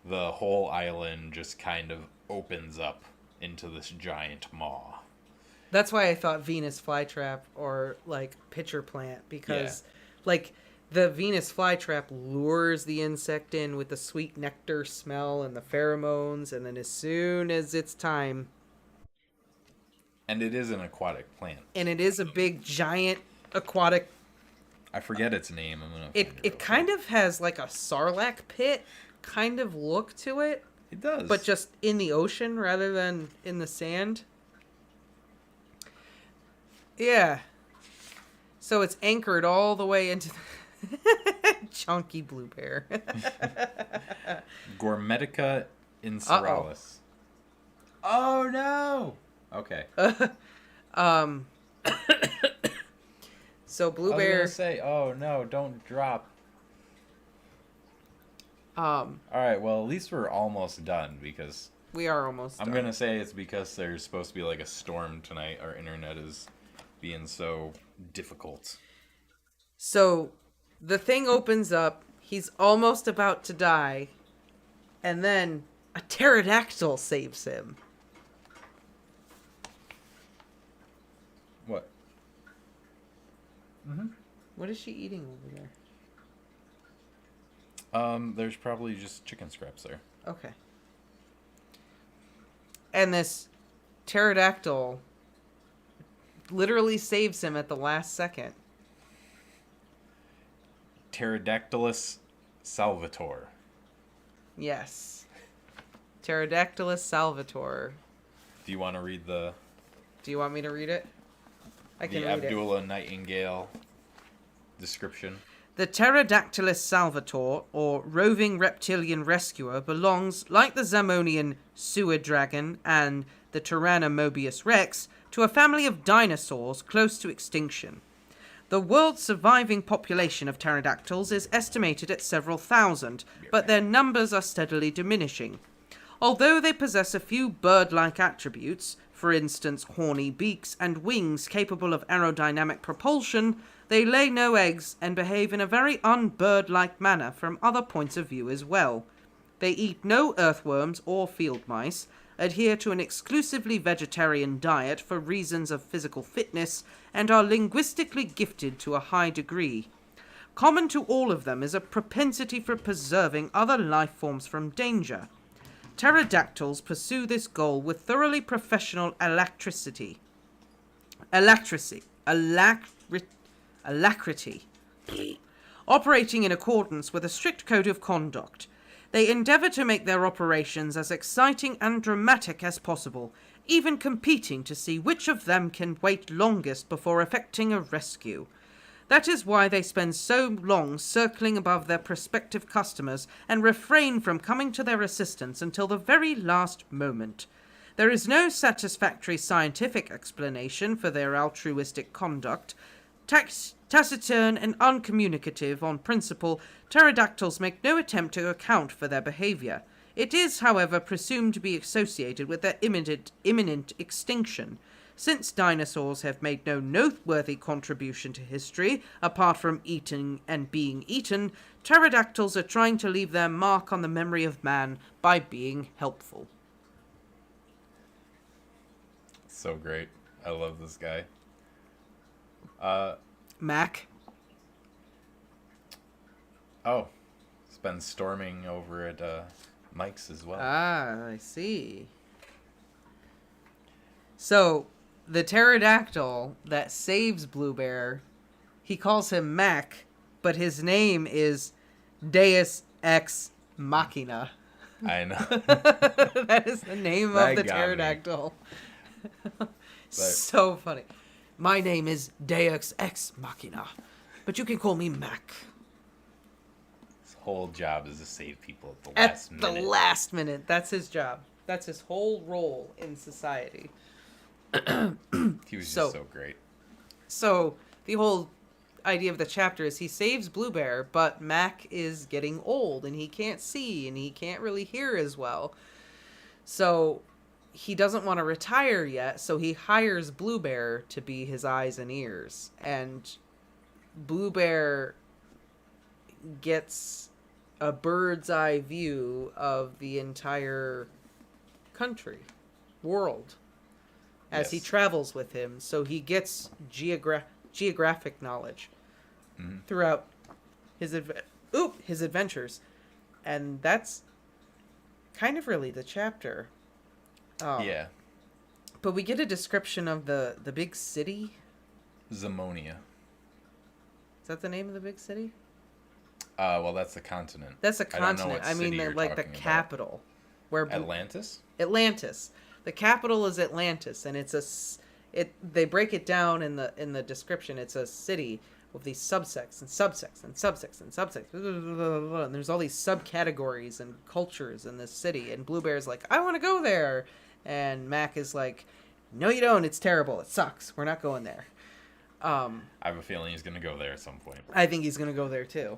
the whole island just kind of opens up into this giant maw. That's why I thought Venus flytrap or like pitcher plant, because like the Venus flytrap lures the insect in with the sweet nectar smell and the pheromones, and then as soon as it's time, And it is an aquatic plant. and it is a big giant aquatic. I forget its name. I'm gonna. It kind of has like a sarlacc pit kind of look to it, It does. but just in the ocean rather than in the sand. Yeah. So it's anchored all the way into the chunky Bluebear. Gourmetica inseralis. Oh no! Okay. So I was Bluebear. gonna say, oh no, don't drop. All Alright, well, at least we're almost done because we are almost. I'm done. gonna say it's because there's supposed to be like a storm tonight. Our internet is being so difficult. So the thing opens up. He's almost about to die, and then a pterodactyl saves him. What? What is she eating over there? There's probably just chicken scraps there. Okay. And this pterodactyl literally saves him at the last second. Pterodactylus salvator. Yes. Pterodactylus salvator. Do you want to read the Do you want me to read it? I can the read it. Abdullah Nightingale description? The Pterodactylus salvator, or roving reptilian rescuer, belongs, like the Zammonian sewer dragon and the Tyrannomobius rex, to a family of dinosaurs close to extinction. The world's surviving population of pterodactyls is estimated at several thousand, but their numbers are steadily diminishing. Although they possess a few bird-like attributes, for instance horny beaks and wings capable of aerodynamic propulsion, they lay no eggs and behave in a very un-bird-like manner from other points of view as well. They eat no earthworms or field mice, adhere to an exclusively vegetarian diet for reasons of physical fitness, and are linguistically gifted to a high degree. Common to all of them is a propensity for preserving other life forms from danger. Pterodactyls pursue this goal with thoroughly professional alacrity. Operating in accordance with a strict code of conduct. They endeavour to make their operations as exciting and dramatic as possible, even competing to see which of them can wait longest before effecting a rescue. That is why they spend so long circling above their prospective customers and refrain from coming to their assistance until the very last moment. There is no satisfactory scientific explanation for their altruistic conduct. Taciturn and uncommunicative on principle, pterodactyls make no attempt to account for their behaviour. It is, however, presumed to be associated with their imminent extinction. Since dinosaurs have made no noteworthy contribution to history, apart from eating and being eaten, pterodactyls are trying to leave their mark on the memory of man by being helpful. So great. I love this guy. Mac? Oh, it's been storming over at Mike's as well. Ah, I see. So, the pterodactyl that saves Bluebear, he calls him Mac, but his name is Deus Ex Machina. I know. That is the name That of the got me. pterodactyl. So funny. My name is Deus Ex Machina, but you can call me Mac. His whole job is to save people at the last minute. At the last minute. That's his job. That's his whole role in society. He was just so great. So, the whole idea of the chapter is he saves Bluebear, but Mac is getting old, and he can't see, and he can't really hear as well. So, he doesn't want to retire yet, so he hires Bluebear to be his eyes and ears. And Bluebear gets a bird's eye view of the entire country, world, as he travels with him. So he gets geographic knowledge throughout his adventures. And that's kind of really the chapter. Yeah. But we get a description of the big city. Zamonia. Is that the name of the big city? Well, that's the continent. That's a continent. I mean, like the capital. Where Atlantis? Atlantis. The capital is Atlantis, and they break it down in the description. It's a city with these subsects and subsects and subsects and subsects. And there's all these subcategories and cultures in this city. And Bluebear's like, I want to go there. And Mac is like, no, you don't. It's terrible. It sucks. We're not going there. I have a feeling he's going to go there at some point. I think he's going to go there too.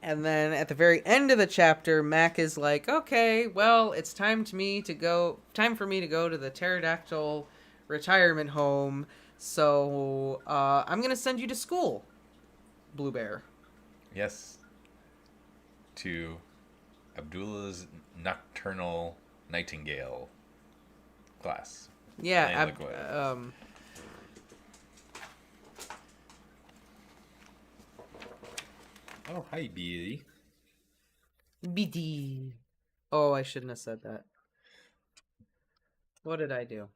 And then at the very end of the chapter, Mac is like, okay, well, it's time for me to go to the pterodactyl retirement home. So I'm going to send you to school, Bluebear. Yes. To Abdullah's Nocturnal Nightingale class. Yeah. Oh, hi, Billy. BD. Oh, I shouldn't have said that. What did I do?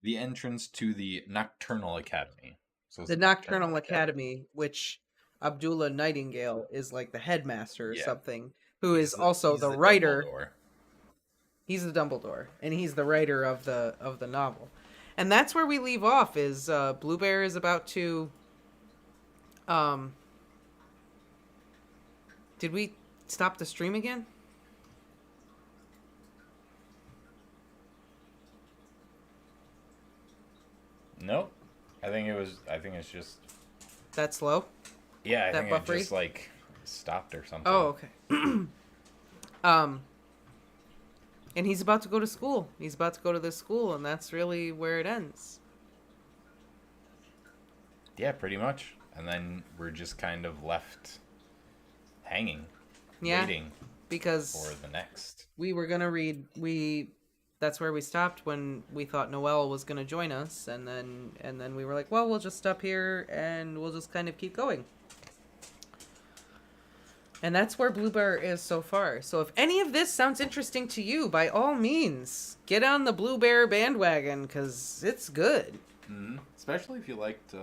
The entrance to the Nocturnal Academy. So The Nocturnal Academy, which Abdullah Nightingale is like the headmaster or something, who is also the writer. Dumbledore. He's the Dumbledore, and he's the writer of the novel. And that's where we leave off, is Bluebear is about to... Did we stop the stream again? Nope. I think it's just... That slow? Yeah, I think buffery? it just, like, stopped or something. Oh, okay. And he's about to go to school. He's about to go to this school, and that's really where it ends. Yeah, pretty much. And then we're just kind of left hanging, waiting because for the next. We were gonna read. That's where we stopped when we thought Noelle was gonna join us, and then we were like, well, we'll just stop here and we'll just kind of keep going. And that's where Bluebear is so far. So if any of this sounds interesting to you, by all means, get on the Bluebear bandwagon, because it's good. Mm-hmm. Especially if you liked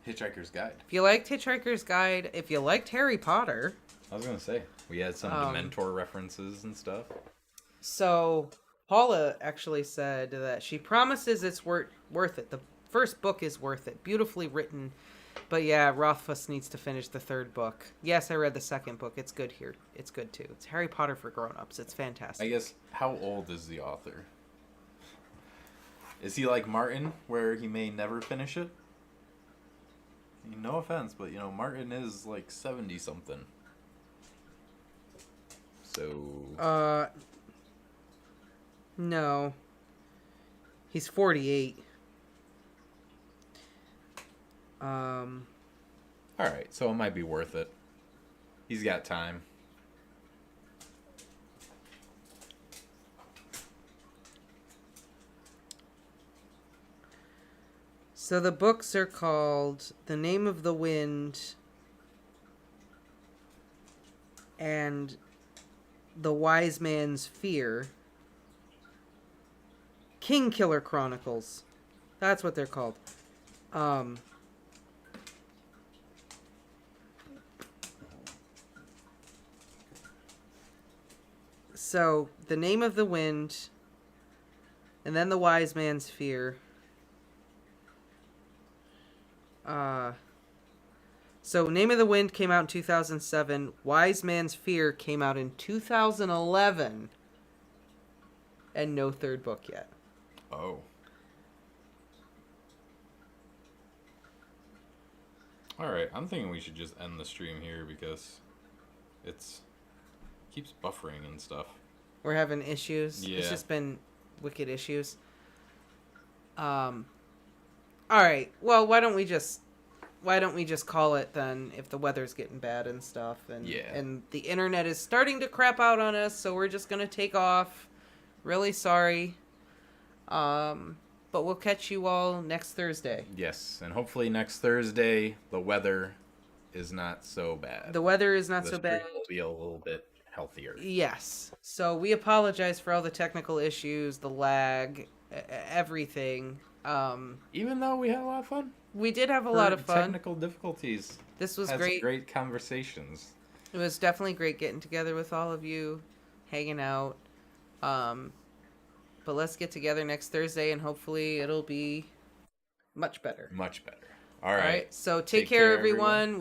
Hitchhiker's Guide. If you liked Hitchhiker's Guide, if you liked Harry Potter. I was going to say, we had some Dementor references and stuff. So Paula actually said that she promises it's worth it. The first book is worth it. Beautifully written. But yeah, Rothfuss needs to finish the third book. Yes, I read the second book. It's good here. It's good too. It's Harry Potter for grown-ups. It's fantastic. I guess, how old is the author? Is he like Martin, where he may never finish it? I mean, no offense, but, Martin is like 70-something. So... No. He's 48. Alright, so it might be worth it. He's got time. So the books are called The Name of the Wind and The Wise Man's Fear. Kingkiller Chronicles. That's what they're called. So, the name of the wind, and then the wise man's fear. So, Name of the Wind came out in 2007. Wise Man's Fear came out in 2011. And no third book yet. Oh. Alright, I'm thinking we should just end the stream here because it's keeps buffering and stuff. We're having issues. Yeah. It's just been wicked issues. Alright, well, why don't we just call it then if the weather's getting bad and stuff, and and the internet is starting to crap out on us, so we're just gonna take off. Really sorry. But we'll catch you all next Thursday. Yes, and hopefully next Thursday the weather is not so bad. The weather is not so bad. Will be a little bit healthier. Yes. So we apologize for all the technical issues, the lag, everything. Even though we had a lot of fun. We did have a lot of fun. Technical difficulties. This was Had great. Great conversations. It was definitely great getting together with all of you, hanging out. But let's get together next Thursday, and hopefully it'll be much better. Much better. All right. So take care, everyone.